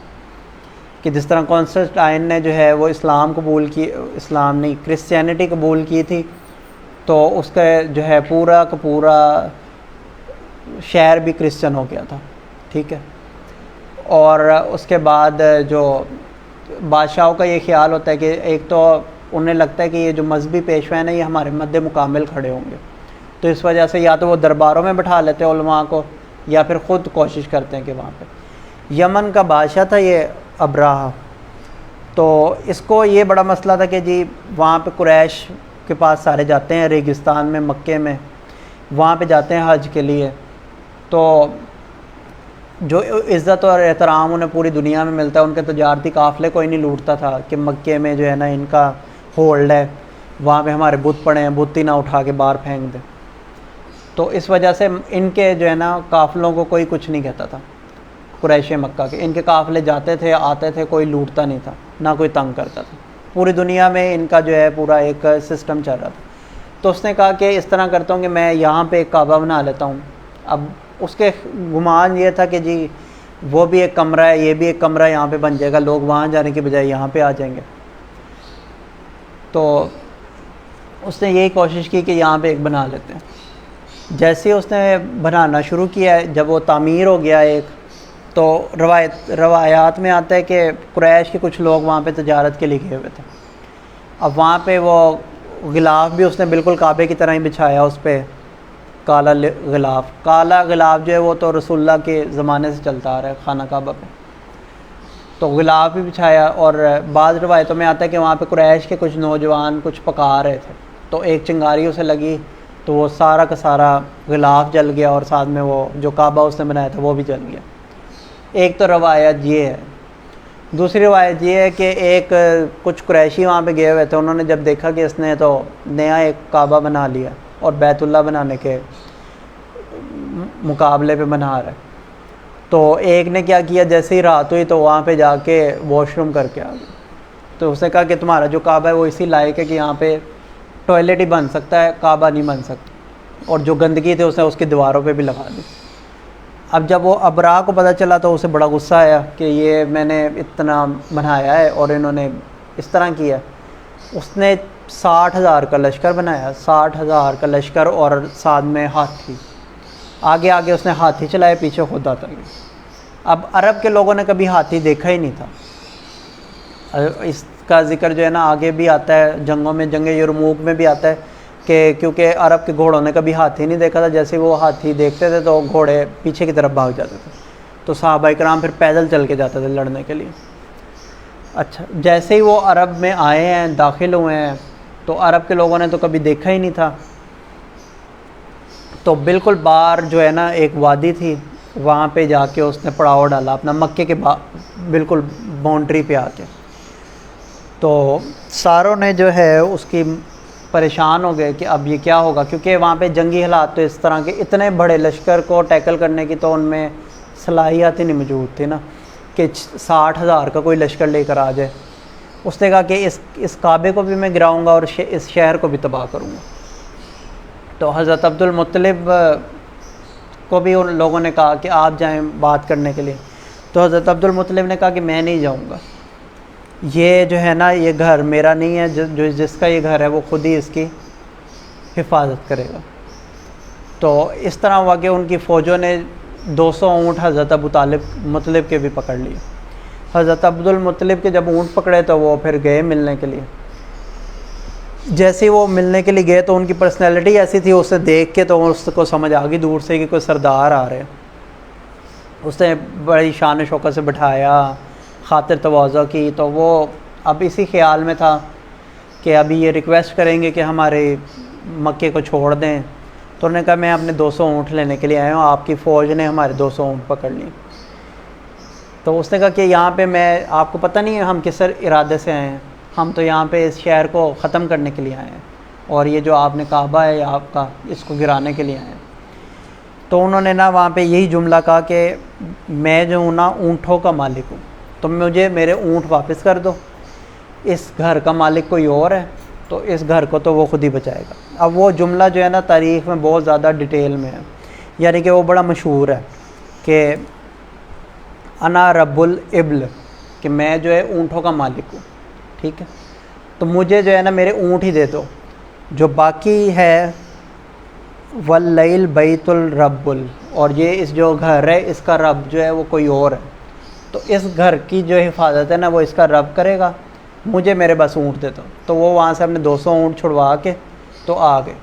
کہ جس طرح کانسٹنٹائن نے جو ہے وہ اسلام قبول کی، اسلام نہیں کرسچینٹی قبول کی تھی، تو اس کا جو ہے پورا کا پورا شہر بھی کرسچن ہو گیا تھا، ٹھیک ہے۔ اور اس کے بعد جو بادشاہوں کا یہ خیال ہوتا ہے کہ ایک تو انہیں لگتا ہے کہ یہ جو مذہبی پیشوا ہیں نا یہ ہمارے مد مکمل کھڑے ہوں گے، تو اس وجہ سے یا تو وہ درباروں میں بٹھا لیتے ہیں علماء کو، یا پھر خود کوشش کرتے ہیں کہ وہاں پہ۔ یمن کا بادشاہ تھا یہ ابراہ، تو اس کو یہ بڑا مسئلہ تھا کہ جی وہاں پہ قریش کے پاس سارے جاتے ہیں ریگستان میں، مکے میں، وہاں پہ جاتے ہیں حج کے لیے، تو جو عزت اور احترام انہیں پوری دنیا میں ملتا ہے، ان کے تجارتی قافلے کوئی نہیں لوٹتا تھا کہ مکے میں جو ہے نا ان کا ہولڈ ہے، وہاں پہ ہمارے بت پڑے ہیں، بت ہی نہ اٹھا کے باہر پھینک دیں۔ تو اس وجہ سے ان کے جو ہے نا قافلوں کو کوئی کچھ نہیں کہتا تھا، قریش مکہ کے، ان کے قافلے جاتے تھے آتے تھے، کوئی لوٹتا نہیں تھا، نہ کوئی تنگ کرتا تھا، پوری دنیا میں ان کا جو ہے پورا ایک سسٹم چل رہا تھا۔ تو اس نے کہا کہ اس طرح کرتا ہوں کہ میں یہاں پہ ایک کعبہ بنا لیتا ہوں۔ اب اس کے گمان یہ تھا کہ جی وہ بھی ایک کمرہ ہے، یہ بھی ایک کمرہ یہاں پہ بن جائے گا، لوگ وہاں جانے کے بجائے یہاں پہ آ جائیں گے۔ تو اس نے یہی کوشش کی کہ یہاں پہ ایک بنا لیتے ہیں۔ جیسے اس نے بنانا شروع کیا ہے، جب وہ تعمیر ہو گیا ایک، تو روایات میں آتا ہے کہ قریش کے کچھ لوگ وہاں پہ تجارت کے لیے گئے ہوئے تھے۔ اب وہاں پہ وہ غلاف بھی اس نے بالکل کعبے کی طرح ہی بچھایا، اس پہ کالا غلاف، کالا غلاف جو ہے وہ تو رسول اللہ کے زمانے سے چلتا آ رہا ہے خانہ کعبہ پہ، تو غلاف بھی بچھایا۔ اور بعض روایتوں میں آتا ہے کہ وہاں پہ قریش کے کچھ نوجوان کچھ پکا رہے تھے، تو ایک چنگاری اسے لگی تو وہ سارا کا سارا غلاف جل گیا، اور ساتھ میں وہ جو کعبہ اس نے بنایا تھا وہ بھی جل گیا۔ ایک تو روایت یہ ہے۔ دوسری روایت یہ ہے کہ ایک کچھ قریشی وہاں پہ گئے ہوئے تھے، انہوں نے جب دیکھا کہ اس نے تو نیا ایک کعبہ بنا لیا اور بیت اللہ بنانے کے مقابلے پہ بنا رہا ہے، تو ایک نے کیا کیا، جیسے ہی رات ہوئی تو وہاں پہ جا کے واش روم کر کے آ گیا۔ تو اس نے کہا کہ تمہارا جو کعبہ ہے وہ اسی لائق ہے کہ یہاں پہ ٹوائلٹ ہی بن سکتا ہے، کعبہ نہیں بن سکتا، اور جو گندگی تھی اس نے اس کی دیواروں پہ بھی لگا دی۔ اب جب وہ ابراہ کو پتہ چلا تو اسے بڑا غصہ آیا کہ یہ میں نے اتنا بنایا ہے اور انہوں نے اس طرح کیا۔ اس نے 60,000 کا لشکر بنایا، 60,000 کا لشکر، اور ساتھ میں ہاتھی، آگے آگے اس نے ہاتھی چلائے، پیچھے خود آتا گیا۔ اب عرب کے لوگوں نے کبھی ہاتھی دیکھا ہی نہیں تھا۔ اس کا ذکر جو ہے نا آگے بھی آتا ہے، جنگوں میں، جنگ یرموک میں بھی آتا ہے کہ کیونکہ عرب کے گھوڑوں نے کبھی ہاتھی نہیں دیکھا تھا، جیسے وہ ہاتھی دیکھتے تھے تو گھوڑے پیچھے کی طرف بھاگ جاتے تھے، تو صحابہ کرام پھر پیدل چل کے جاتے تھے لڑنے کے لیے۔ اچھا، جیسے ہی وہ عرب میں آئے ہیں، داخل ہوئے ہیں، تو عرب کے لوگوں نے تو کبھی دیکھا ہی نہیں تھا۔ تو بالکل باہر جو ہے نا ایک وادی تھی، وہاں پہ جا کے اس نے پڑاؤ ڈالا اپنا، مکے کے بالکل باؤنڈری پہ آ کے۔ تو ساروں نے جو ہے اس کی پریشان ہو گئے کہ اب یہ کیا ہوگا، کیونکہ وہاں پہ جنگی حالات تو اس طرح کے، اتنے بڑے لشکر کو ٹیکل کرنے کی تو ان میں صلاحیت ہی نہیں موجود تھی نا کہ 60,000 کا کوئی لشکر لے کر آ جائے۔ اس نے کہا کہ اس کعبے کو بھی میں گراؤں گا اور اس شہر کو بھی تباہ کروں گا۔ تو حضرت عبد المطلب کو بھی ان لوگوں نے کہا کہ آپ جائیں بات کرنے کے لیے، تو حضرت عبد المطلب نے کہا کہ میں نہیں جاؤں گا، یہ جو ہے نا یہ گھر میرا نہیں ہے، جس کا یہ گھر ہے وہ خود ہی اس کی حفاظت کرے گا۔ تو اس طرح ہوا کہ ان کی فوجوں نے 200 اونٹ حضرت ابو مطلب کے بھی پکڑ لیے. حضرت عبد المطلب کے جب اونٹ پکڑے تو وہ پھر گئے ملنے کے لیے. جیسے وہ ملنے کے لیے گئے تو ان کی پرسنالٹی ایسی تھی, اسے دیکھ کے تو اس کو سمجھ آ گئی دور سے کہ کوئی سردار آ رہے ہیں. اس نے بڑی شان و شوکت سے بٹھایا, خاطر تواضع کی. تو وہ اب اسی خیال میں تھا کہ ابھی یہ ریکویسٹ کریں گے کہ ہمارے مکے کو چھوڑ دیں. تو انہوں نے کہا میں اپنے 200 اونٹ لینے کے لیے آیا ہوں, آپ کی فوج نے ہمارے 200 اونٹ پکڑ لی. تو اس نے کہا کہ یہاں پہ میں آپ کو پتہ نہیں ہے ہم کس ارادے سے آئے ہیں, ہم تو یہاں پہ اس شہر کو ختم کرنے کے لیے آئے ہیں, اور یہ جو آپ نے کعبہ ہے آپ کا اس کو گرانے کے لیے آئے ہیں. تو انہوں نے نا وہاں پہ یہی جملہ کہا کہ میں جو ہوں نا اونٹوں کا مالک ہوں, تو مجھے میرے اونٹ واپس کر دو. اس گھر کا مالک کوئی اور ہے, تو اس گھر کو تو وہ خود ہی بچائے گا. اب وہ جملہ جو ہے نا تاریخ میں بہت زیادہ ڈیٹیل میں ہے, یعنی کہ وہ بڑا مشہور ہے کہ انا رب الابل, کہ میں جو ہے اونٹوں کا مالک ہوں, ٹھیک ہے, تو مجھے جو ہے نا میرے اونٹ ہی دے دو, جو باقی ہے واللیل بیت الرب, اور یہ اس جو گھر ہے اس کا رب جو ہے وہ کوئی اور ہے, تو اس گھر کی جو حفاظت ہے نا وہ اس کا رب کرے گا, مجھے میرے بس اونٹ دے دو. تو وہ وہاں سے اپنے 200 اونٹ چھڑوا کے تو آ گئے.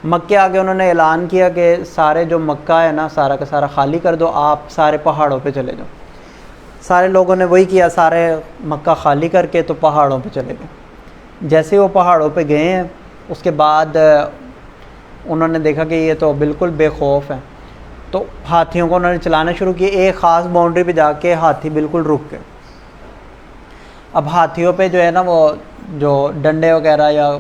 مکے آگے انہوں نے اعلان کیا کہ سارے جو مکہ ہے نا سارا کا سارا خالی کر دو, آپ سارے پہاڑوں پہ چلے جاؤ. سارے لوگوں نے وہی کیا, سارے مکہ خالی کر کے تو پہاڑوں پہ چلے گئے. جیسے وہ پہاڑوں پہ گئے ہیں اس کے بعد انہوں نے دیکھا کہ یہ تو بالکل بے خوف ہیں, تو ہاتھیوں کو انہوں نے چلانا شروع کیا. ایک خاص باؤنڈری پہ جا کے ہاتھی بالکل رک گئے. اب ہاتھیوں پہ جو ہے نا وہ جو ڈنڈے وغیرہ یا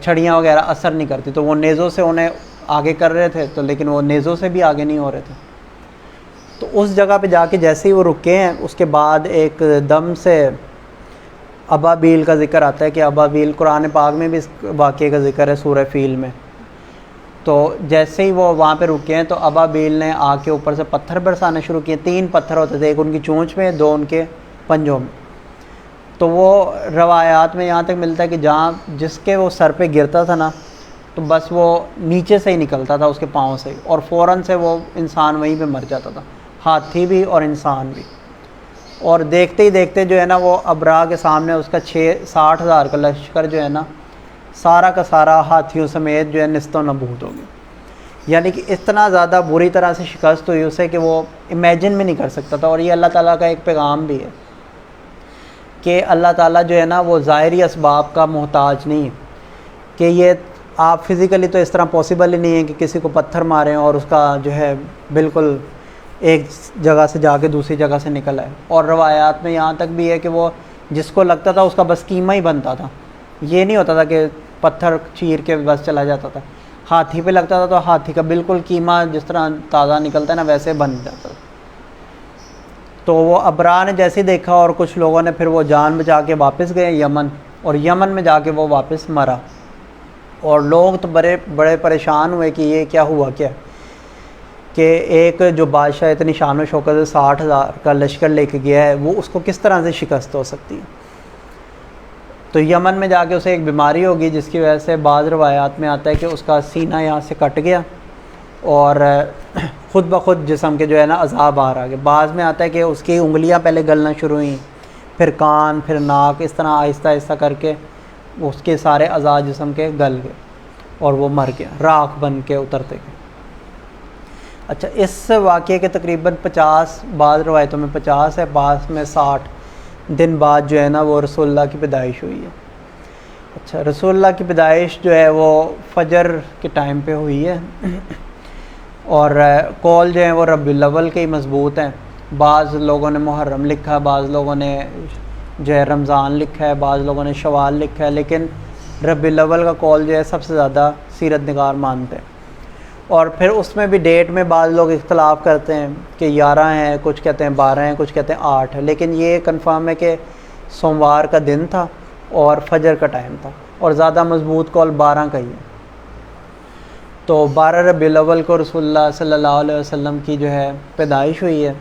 چھڑیاں وغیرہ اثر نہیں کرتی, تو وہ نیزوں سے انہیں آگے کر رہے تھے, تو لیکن وہ نیزوں سے بھی آگے نہیں ہو رہے تھے. تو اس جگہ پہ جا کے جیسے ہی وہ رکے ہیں اس کے بعد ایک دم سے ابابیل کا ذکر آتا ہے کہ ابابیل قرآن پاک میں بھی اس واقعے کا ذکر ہے سورہ فیل میں. تو جیسے ہی وہ وہاں پہ رکے ہیں تو ابابیل نے آ کے اوپر سے پتھر برسانے شروع کیے. 3 پتھر ہوتے تھے, ایک ان کی چونچ میں, 2 ان کے پنجوں میں. تو وہ روایات میں یہاں تک ملتا ہے کہ جہاں جس کے وہ سر پہ گرتا تھا نا تو بس وہ نیچے سے ہی نکلتا تھا اس کے پاؤں سے, اور فوراً سے وہ انسان وہیں پہ مر جاتا تھا, ہاتھی بھی اور انسان بھی. اور دیکھتے ہی دیکھتے جو ہے نا وہ ابرا کے سامنے اس کا 60,000 کا لشکر جو ہے نا سارا کا سارا ہاتھیوں سمیت جو ہے نیست و نابود ہو گیا. یعنی کہ اتنا زیادہ بری طرح سے شکست ہوئی اسے کہ وہ امیجن بھی نہیں کر سکتا تھا. اور یہ اللہ تعالیٰ کا ایک پیغام بھی ہے کہ اللہ تعالیٰ جو ہے نا وہ ظاہری اسباب کا محتاج نہیں ہے, کہ یہ آپ فزیکلی تو اس طرح پاسبل ہی نہیں ہے کہ کسی کو پتھر ماریں اور اس کا جو ہے بالکل ایک جگہ سے جا کے دوسری جگہ سے نکل آئے. اور روایات میں یہاں تک بھی ہے کہ وہ جس کو لگتا تھا اس کا بس قیمہ ہی بنتا تھا, یہ نہیں ہوتا تھا کہ پتھر چیر کے بس چلا جاتا تھا. ہاتھی پہ لگتا تھا تو ہاتھی کا بالکل قیمہ جس طرح تازہ نکلتا ہے نا ویسے بن جاتا تھا. تو وہ ابرا نے جیسے دیکھا اور کچھ لوگوں نے پھر وہ جان بچا کے واپس گئے یمن, اور یمن میں جا کے وہ واپس مرا. اور لوگ تو بڑے پریشان ہوئے کہ یہ کیا ہوا کیا, کہ ایک جو بادشاہ اتنی شان و شوکت سے 60,000 کا لشکر لے کے گیا ہے وہ اس کو کس طرح سے شکست ہو سکتی ہے. تو یمن میں جا کے اسے ایک بیماری ہوگی جس کی وجہ سے بعض روایات میں آتا ہے کہ اس کا سینہ یہاں سے کٹ گیا اور خود بخود جسم کے جو ہے نا عذاب آ گئے. بعض میں آتا ہے کہ اس کی انگلیاں پہلے گلنا شروع ہوئیں, پھر کان, پھر ناک, اس طرح آہستہ آہستہ کر کے اس کے سارے اعضاء جسم کے گل گئے اور وہ مر گیا, راکھ بن کے اترتے گئے. اچھا, اس واقعے کے تقریباً 50, بعض روایتوں میں 50 ہے, بعض میں 60 دن بعد جو ہے نا وہ رسول اللہ کی پیدائش ہوئی ہے. اچھا, رسول اللہ کی پیدائش جو ہے وہ فجر کے ٹائم پہ ہوئی ہے, اور قول جو ہیں وہ ربیع الاول کے ہی مضبوط ہیں. بعض لوگوں نے محرم لکھا, بعض لوگوں نے جو ہے رمضان لکھا ہے, بعض لوگوں نے شوال لکھا ہے, لیکن ربیع الاول کا قول جو ہے سب سے زیادہ سیرت نگار مانتے ہیں. اور پھر اس میں بھی ڈیٹ میں بعض لوگ اختلاف کرتے ہیں کہ 11 ہیں, کچھ کہتے ہیں 12 ہیں, کچھ کہتے ہیں 8 ہے, لیکن یہ کنفرم ہے کہ سوموار کا دن تھا اور فجر کا ٹائم تھا, اور زیادہ مضبوط قول 12 کا ہی ہے. تو 12 ربیع الاول کو رسول اللہ صلی اللہ علیہ وسلم کی جو ہے پیدائش ہوئی ہے,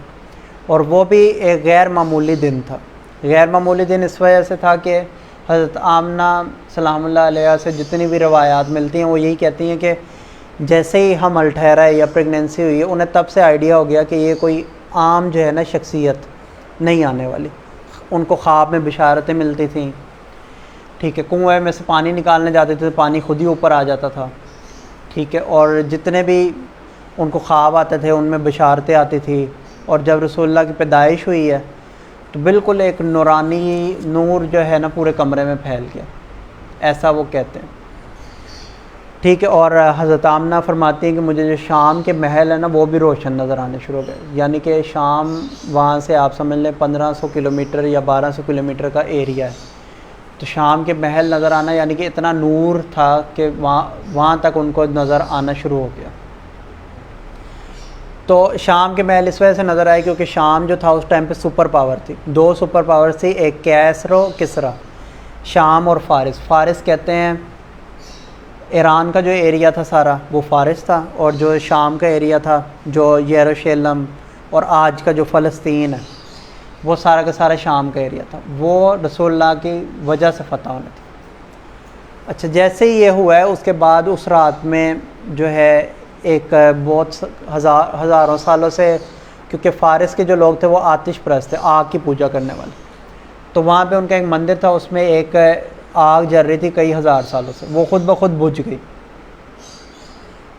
اور وہ بھی ایک غیر معمولی دن تھا. غیر معمولی دن اس وجہ سے تھا کہ حضرت آمنہ سلام اللہ علیہ سے جتنی بھی روایات ملتی ہیں وہ یہی کہتی ہیں کہ جیسے ہی حمل ٹھہرا ہے یا پریگنینسی ہوئی ہے انہیں تب سے آئیڈیا ہو گیا کہ یہ کوئی عام جو ہے نا شخصیت نہیں آنے والی. ان کو خواب میں بشارتیں ملتی تھیں. ٹھیک ہے, کنویں میں سے پانی نکالنے جاتے تھے تو پانی خود ہی اوپر آ جاتا تھا. ٹھیک ہے, اور جتنے بھی ان کو خواب آتے تھے ان میں بشارتیں آتی تھی. اور جب رسول اللہ کی پیدائش ہوئی ہے تو بالکل ایک نورانی نور جو ہے نا پورے کمرے میں پھیل گیا, ایسا وہ کہتے ہیں. ٹھیک ہے, اور حضرت آمنہ فرماتی ہیں کہ مجھے جو شام کے محل ہے نا وہ بھی روشن نظر آنے شروع ہو گئے. یعنی کہ شام وہاں سے آپ سمجھ لیں 1500 کلومیٹر یا 1200 کلومیٹر کا ایریا ہے. تو شام کے محل نظر آنا یعنی کہ اتنا نور تھا کہ وہاں تک ان کو نظر آنا شروع ہو گیا. تو شام کے محل اس وجہ سے نظر آئے کیونکہ شام جو تھا اس ٹائم پہ سپر پاور تھی. 2 سپر پاور تھی, ایک کیسر و کسرا, شام اور فارس. فارس کہتے ہیں ایران کا جو ایریا تھا سارا وہ فارس تھا, اور جو شام کا ایریا تھا جو یروشلم اور آج کا جو فلسطین ہے وہ سارا کا سارا شام کا ایریا تھا. وہ رسول اللہ کی وجہ سے فتح ہونے تھی. اچھا, جیسے ہی یہ ہوا ہے اس کے بعد اس رات میں جو ہے ایک بہت ہزاروں سالوں سے, کیونکہ فارس کے جو لوگ تھے وہ آتش پرست تھے, آگ کی پوجا کرنے والے. تو وہاں پہ ان کا ایک مندر تھا, اس میں ایک آگ جل رہی تھی کئی ہزار سالوں سے, وہ خود بخود بجھ گئی.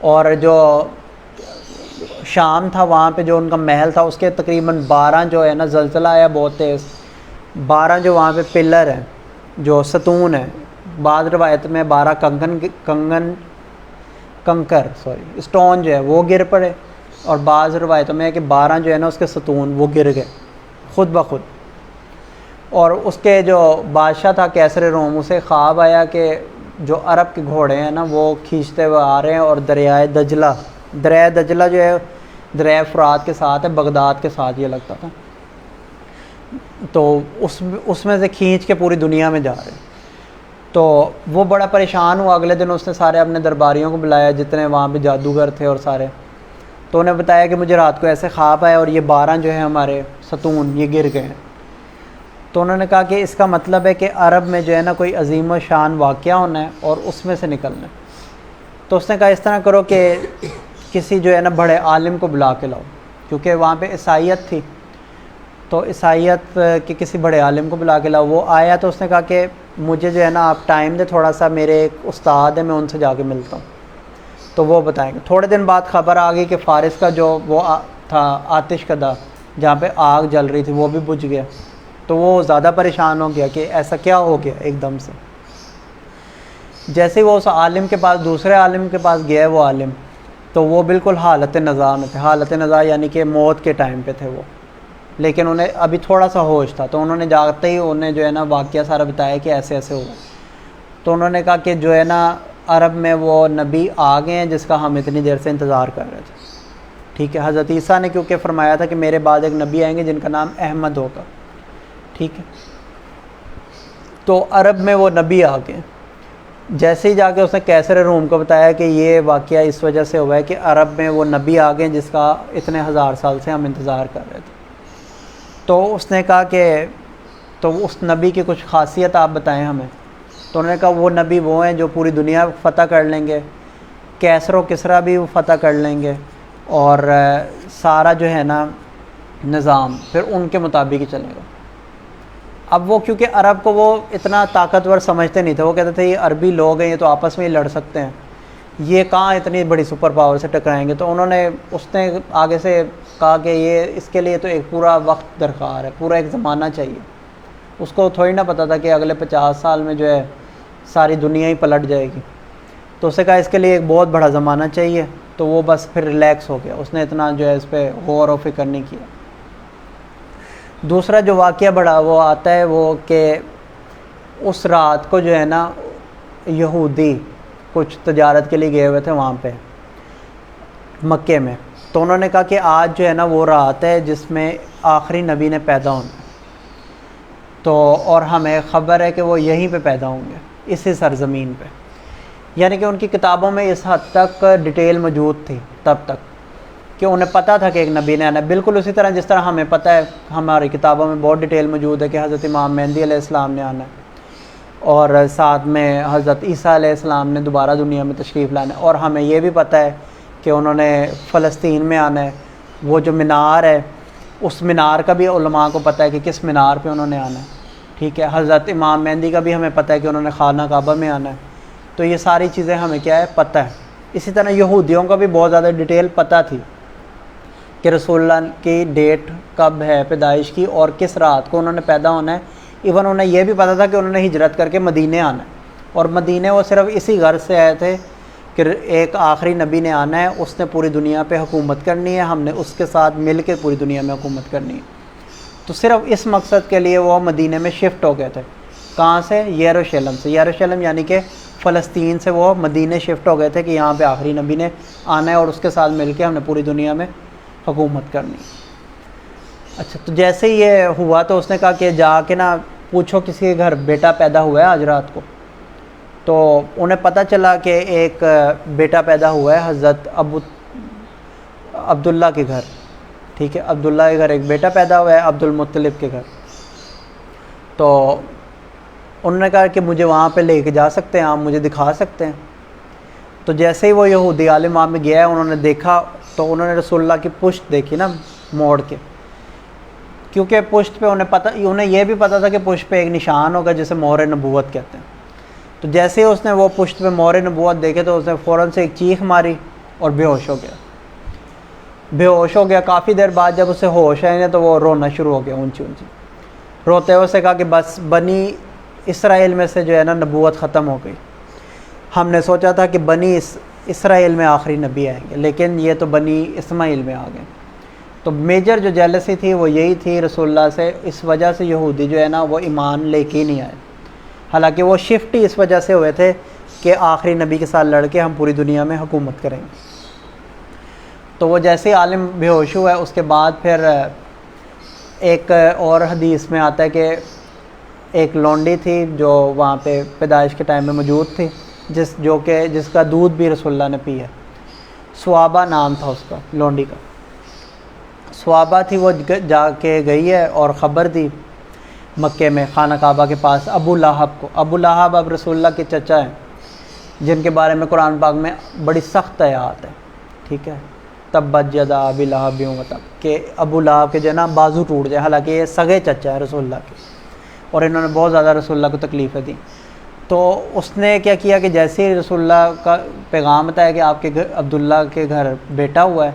اور جو شام تھا وہاں پہ جو ان کا محل تھا اس کے تقریباً 12 جو ہے نا زلزلہ آیا بہت تیز. 12 جو وہاں پہ پلر ہیں جو ستون ہیں, بعض روایت میں 12 کنکر اسٹون جو ہے وہ گر پڑے, اور بعض روایتوں میں ہے کہ 12 جو ہے نا اس کے ستون وہ گر گئے خود بخود. اور اس کے جو بادشاہ تھا کیسر روم, اسے خواب آیا کہ جو عرب کے گھوڑے ہیں نا وہ کھینچتے ہوئے آ رہے ہیں, اور دریائے دجلہ جو ہے دریائے فرات کے ساتھ ہے, بغداد کے ساتھ یہ لگتا تھا. تو اس میں سے کھینچ کے پوری دنیا میں جا رہے ہیں. تو وہ بڑا پریشان ہوا. اگلے دن اس نے سارے اپنے درباریوں کو بلایا جتنے وہاں پہ جادوگر تھے اور سارے. تو انہیں بتایا کہ مجھے رات کو ایسے خواب آیا اور یہ 12 جو ہے ہمارے ستون یہ گر گئے ہیں. تو انہوں نے کہا کہ اس کا مطلب ہے کہ عرب میں جو ہے نا کوئی عظیم و شان واقعہ ہونا ہے اور اس میں سے نکلنا ہے. تو اس نے کہا اس طرح کرو کہ کسی جو ہے نا بڑے عالم کو بلا کے لاؤ, کیونکہ وہاں پہ عیسائیت تھی. تو عیسائیت کے کسی بڑے عالم کو بلا کے لاؤ. وہ آیا تو اس نے کہا کہ مجھے جو ہے نا آپ ٹائم دے تھوڑا سا, میرے ایک استاد ہے میں ان سے جا کے ملتا ہوں. تو وہ بتائیں گے. تھوڑے دن بعد خبر آ گئی کہ فارس کا جو وہ تھا آتش کدہ جہاں پہ آگ جل رہی تھی وہ بھی بجھ گیا. تو وہ زیادہ پریشان ہو گیا کہ ایسا کیا ہو گیا ایک دم سے. جیسے ہی وہ اس عالم کے پاس, دوسرے عالم کے پاس گیا وہ عالم, تو وہ بالکل حالت نزاع میں تھے. حالت نزاع یعنی کہ موت کے ٹائم پہ تھے وہ, لیکن انہیں ابھی تھوڑا سا ہوش تھا. تو انہوں نے جاگتے ہی انہیں جو ہے نا واقعہ سارا بتایا کہ ایسے ایسے ہوا. تو انہوں نے کہا کہ جو ہے نا عرب میں وہ نبی آ گئے ہیں جس کا ہم اتنی دیر سے انتظار کر رہے تھے. ٹھیک ہے, حضرت عیسیٰ نے کیونکہ فرمایا تھا کہ میرے بعد ایک نبی آئیں گے جن کا نام احمد ہوگا. ٹھیک ہے, تو عرب میں وہ نبی آ گئے. جیسے ہی جا کے اس نے کیسر روم کو بتایا کہ یہ واقعہ اس وجہ سے ہوا ہے کہ عرب میں وہ نبی آ گئے جس کا اتنے ہزار سال سے ہم انتظار کر رہے تھے. تو اس نے کہا کہ تو اس نبی کی کچھ خاصیت آپ بتائیں ہمیں. تو انہوں نے کہا وہ نبی وہ ہیں جو پوری دنیا فتح کر لیں گے, کیسر و کسرا بھی وہ فتح کر لیں گے, اور سارا جو ہے نا نظام پھر ان کے مطابق ہی چلے گا. اب وہ کیونکہ عرب کو وہ اتنا طاقتور سمجھتے نہیں تھے, وہ کہتے تھے یہ عربی لوگ ہیں یہ تو آپس میں ہی لڑ سکتے ہیں, یہ کہاں اتنی بڑی سپر پاور سے ٹکرائیں گے. تو انہوں نے اس نے آگے سے کہا کہ یہ اس کے لیے تو ایک پورا وقت درکار ہے, پورا ایک زمانہ چاہیے. اس کو تھوڑی نہ پتہ تھا کہ اگلے 50 سال میں جو ہے ساری دنیا ہی پلٹ جائے گی. تو اسے کہا اس کے لیے ایک بہت بڑا زمانہ چاہیے. تو وہ بس پھر ریلیکس ہو گیا, اس نے اتنا جو ہے اس پہ غور و فکر نہیں کیا. دوسرا جو واقعہ بڑا وہ آتا ہے وہ کہ اس رات کو جو ہے نا یہودی کچھ تجارت کے لیے گئے ہوئے تھے وہاں پہ مکے میں. تو انہوں نے کہا کہ آج جو ہے نا وہ رات ہے جس میں آخری نبی نے پیدا ہونا. تو اور ہمیں خبر ہے کہ وہ یہیں پہ پیدا ہوں گے اسی سرزمین پہ. یعنی کہ ان کی کتابوں میں اس حد تک ڈیٹیل موجود تھی تب تک کہ انہیں پتہ تھا کہ ایک نبی نے آنا ہے. بالکل اسی طرح جس طرح ہمیں پتہ ہے, ہماری کتابوں میں بہت ڈیٹیل موجود ہے کہ حضرت امام مہدی علیہ السلام نے آنا ہے. اور ساتھ میں حضرت عیسیٰ علیہ السلام نے دوبارہ دنیا میں تشریف لانا ہے، اور ہمیں یہ بھی پتہ ہے کہ انہوں نے فلسطین میں آنا ہے۔ وہ جو مینار ہے اس مینار کا بھی علماء کو پتہ ہے کہ کس مینار پہ انہوں نے آنا ہے، ٹھیک ہے۔ حضرت امام مہدی کا بھی ہمیں پتہ ہے کہ انہوں نے خانہ کعبہ میں آنا ہے۔ تو یہ ساری چیزیں ہمیں کیا ہے پتہ ہے۔ اسی طرح یہودیوں کا بھی بہت زیادہ ڈیٹیل پتہ تھی کہ رسول اللہ کی ڈیٹ کب ہے پیدائش کی اور کس رات کو انہوں نے پیدا ہونا ہے۔ ایون انہیں یہ بھی پتہ تھا کہ انہوں نے ہجرت کر کے مدینے آنا ہے، اور مدینے وہ صرف اسی غرض سے آئے تھے کہ ایک آخری نبی نے آنا ہے، اس نے پوری دنیا پہ حکومت کرنی ہے، ہم نے اس کے ساتھ مل کے پوری دنیا میں حکومت کرنی ہے۔ تو صرف اس مقصد کے لیے وہ مدینے میں شفٹ ہو گئے تھے۔ کہاں سے؟ یروشلم سے۔ یروشلم یعنی کہ فلسطین سے وہ مدینے شفٹ ہو گئے تھے کہ یہاں پہ آخری نبی نے آنا ہے اور اس کے ساتھ مل کے ہم نے پوری دنیا میں حکومت کرنی۔ اچھا، تو جیسے ہی یہ ہوا تو اس نے کہا کہ جا کے نا پوچھو کسی کے گھر بیٹا پیدا ہوا ہے آج رات کو۔ تو انہیں پتہ چلا کہ ایک بیٹا پیدا ہوا ہے حضرت عبداللہ کے گھر، ٹھیک ہے، عبداللہ کے گھر ایک بیٹا پیدا ہوا ہے، عبد المطلب کے گھر۔ تو انہوں نے کہا کہ مجھے وہاں پہ لے کے جا سکتے ہیں آپ، مجھے دکھا سکتے ہیں۔ تو جیسے ہی وہ یہودی عالم وہاں میں گیا ہے، انہوں نے دیکھا تو انہوں نے رسول اللہ کی پشت دیکھی نا موڑ کے، کیونکہ پشت پہ انہیں یہ بھی پتہ تھا کہ پشت پہ ایک نشان ہوگا جسے مہر نبوت کہتے ہیں۔ تو جیسے ہی اس نے وہ پشت پہ مہر نبوت دیکھے تو اس نے فوراً سے ایک چیخ ماری اور بے ہوش ہو گیا۔ کافی دیر بعد جب اسے ہوش آئے تو وہ رونا شروع ہو گیا اونچی روتے ہوئے، اسے کہا کہ بس بنی اسرائیل میں سے جو ہے نا نبوت ختم ہو گئی۔ ہم نے سوچا تھا کہ بنی اسرائیل میں آخری نبی آئیں گے، لیکن یہ تو بنی اسماعیل میں آ گئے۔ تو میجر جو جیلسی تھی وہ یہی تھی رسول اللہ سے، اس وجہ سے یہودی جو ہے نا وہ ایمان لے کے ہی نہیں آئے، حالانکہ وہ شفٹ ہی اس وجہ سے ہوئے تھے کہ آخری نبی کے ساتھ لڑ کے ہم پوری دنیا میں حکومت کریں گے۔ تو وہ جیسے ہی عالم بے ہوش ہوا ہے، اس کے بعد پھر ایک اور حدیث میں آتا ہے کہ ایک لونڈی تھی جو وہاں پہ پیدائش کے ٹائم میں موجود تھی، جس کا دودھ بھی رسول اللہ نے پیا۔ سوابہ نام تھا اس کا، لونڈی کا سوابہ تھی۔ وہ جا کے گئی ہے اور خبر دی مکے میں خانہ کعبہ کے پاس ابو لہب کو۔ ابو لہب اب رسول اللہ کے چچا ہیں، جن کے بارے میں قرآن پاک میں بڑی سخت آیات ہے، ٹھیک ہے، تبت یدا ابی لہب وتب، کہ ابو لہب کے جو ہے نا بازو ٹوٹ جائے، حالانکہ یہ سگے چچا ہے رسول اللہ کے، اور انہوں نے بہت زیادہ رسول اللہ کو تکلیفیں دیں۔ تو اس نے کیا کیا کہ جیسے ہی رسول اللہ کا پیغام آتا ہے کہ آپ کے گھر عبداللہ کے گھر بیٹا ہوا ہے،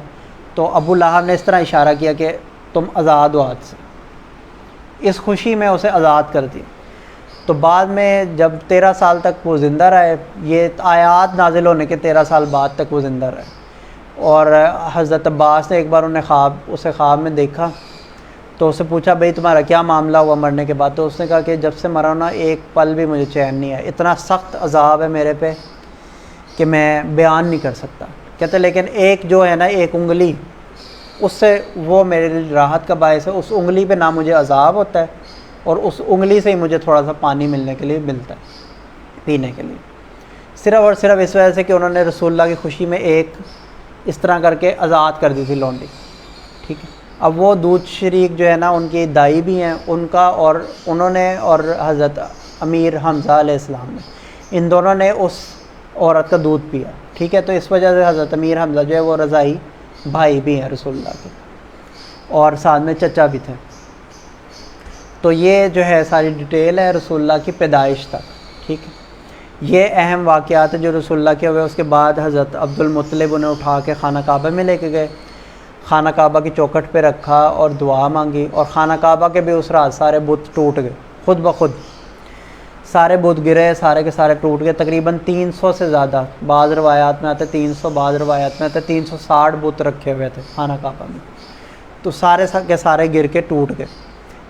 تو ابو لہب نے اس طرح اشارہ کیا کہ تم آزاد ہو آج سے، اس خوشی میں اسے آزاد کر دی۔ تو بعد میں جب 13 سال تک وہ زندہ رہے، یہ آیات نازل ہونے کے 13 سال بعد تک وہ زندہ رہے، اور حضرت عباس نے ایک بار اسے خواب میں دیکھا تو اسے پوچھا بھئی تمہارا کیا معاملہ ہوا مرنے کے بعد؟ تو اس نے کہا کہ جب سے مرا نا ایک پل بھی مجھے چین نہیں ہے، اتنا سخت عذاب ہے میرے پہ کہ میں بیان نہیں کر سکتا۔ کہتے لیکن ایک جو ہے نا ایک انگلی، اس سے وہ میرے لیے راحت کا باعث ہے، اس انگلی پہ نہ مجھے عذاب ہوتا ہے اور اس انگلی سے ہی مجھے تھوڑا سا پانی ملنے کے لیے ملتا ہے پینے کے لیے، صرف اور صرف اس وجہ سے کہ انہوں نے رسول اللہ کی خوشی میں ایک اس طرح کر کے آزاد کر دی تھی لونڈی، ٹھیک ہے۔ اب وہ دودھ شریک جو ہے نا ان کی دائی بھی ہیں، ان کا اور انہوں نے اور حضرت امیر حمزہ علیہ السلام نے، ان دونوں نے اس عورت کا دودھ پیا، ٹھیک ہے۔ تو اس وجہ سے حضرت امیر حمزہ جو ہے وہ رضائی بھائی بھی ہیں رسول اللہ کے، اور ساتھ میں چچا بھی تھے۔ تو یہ جو ہے ساری ڈیٹیل ہے رسول اللہ کی پیدائش تک، ٹھیک ہے۔ یہ اہم واقعات ہیں جو رسول اللہ کے ہوئے۔ اس کے بعد حضرت عبد المطلب انہیں اٹھا کے خانہ کعبہ میں لے کے گئے، خانہ کعبہ کی چوکھٹ پہ رکھا اور دعا مانگی، اور خانہ کعبہ کے بھی اس رات سارے بت ٹوٹ گئے، خود بخود سارے بت گرے، سارے کے سارے ٹوٹ گئے۔ تقریباً 300 سے زیادہ، بعض روایات میں آتے 300، بعض روایات میں آتے 360 بت رکھے ہوئے تھے خانہ کعبہ میں، تو سارے کے سارے گر کے ٹوٹ گئے۔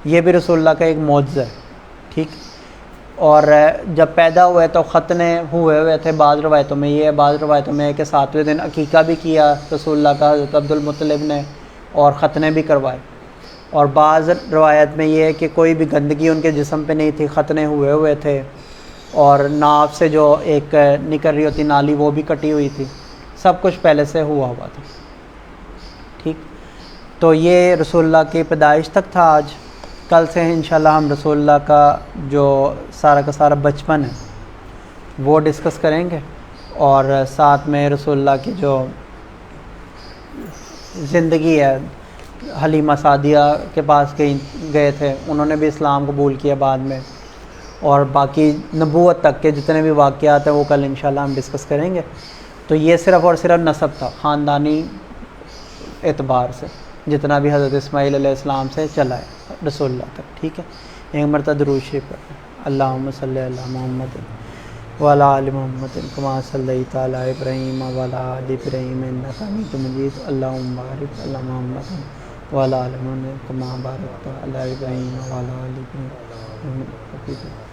یہ بھی رسول اللہ کا ایک معجزہ ہے، ٹھیک۔ اور جب پیدا ہوئے تو ختنے ہوئے تھے، بعض روایتوں میں یہ ہے، بعض روایتوں میں ہے کہ 7ویں دن عقیقہ بھی کیا رسول اللہ کا حضرت عبد المطلب نے، اور ختنے بھی کروائے۔ اور بعض روایت میں یہ ہے کہ کوئی بھی گندگی ان کے جسم پہ نہیں تھی، ختنے ہوئے تھے، اور ناف سے جو ایک نکل رہی ہوتی نالی وہ بھی کٹی ہوئی تھی، سب کچھ پہلے سے ہوا تھا، ٹھیک۔ تو یہ رسول اللہ کی پیدائش تک تھا آج۔ کل سے انشاءاللہ ہم رسول اللہ کا جو سارا بچپن ہے وہ ڈسکس کریں گے، اور ساتھ میں رسول اللہ کی جو زندگی ہے، حلیمہ سعدیہ کے پاس گئے تھے، انہوں نے بھی اسلام قبول کیا بعد میں، اور باقی نبوت تک کے جتنے بھی واقعات ہیں وہ کل انشاءاللہ ہم ڈسکس کریں گے۔ تو یہ صرف اور صرف نسب تھا، خاندانی اعتبار سے جتنا بھی حضرت اسماعیل علیہ السلام سے چلا ہے رسول اللہ تک، ٹھیک ہے۔ ایک مرتبہ درود شریف پڑھیں، اللہم صلی علی محمد وعلی آل محمد کما صلیت علی ابراہیم وعلی آل ابراہیم انک حمید مجید، اللہم بارک علی محمد وعلی آل محمد کما بارکت علی ابراہیم وعلی آل ابراہیم انک حمید مجید۔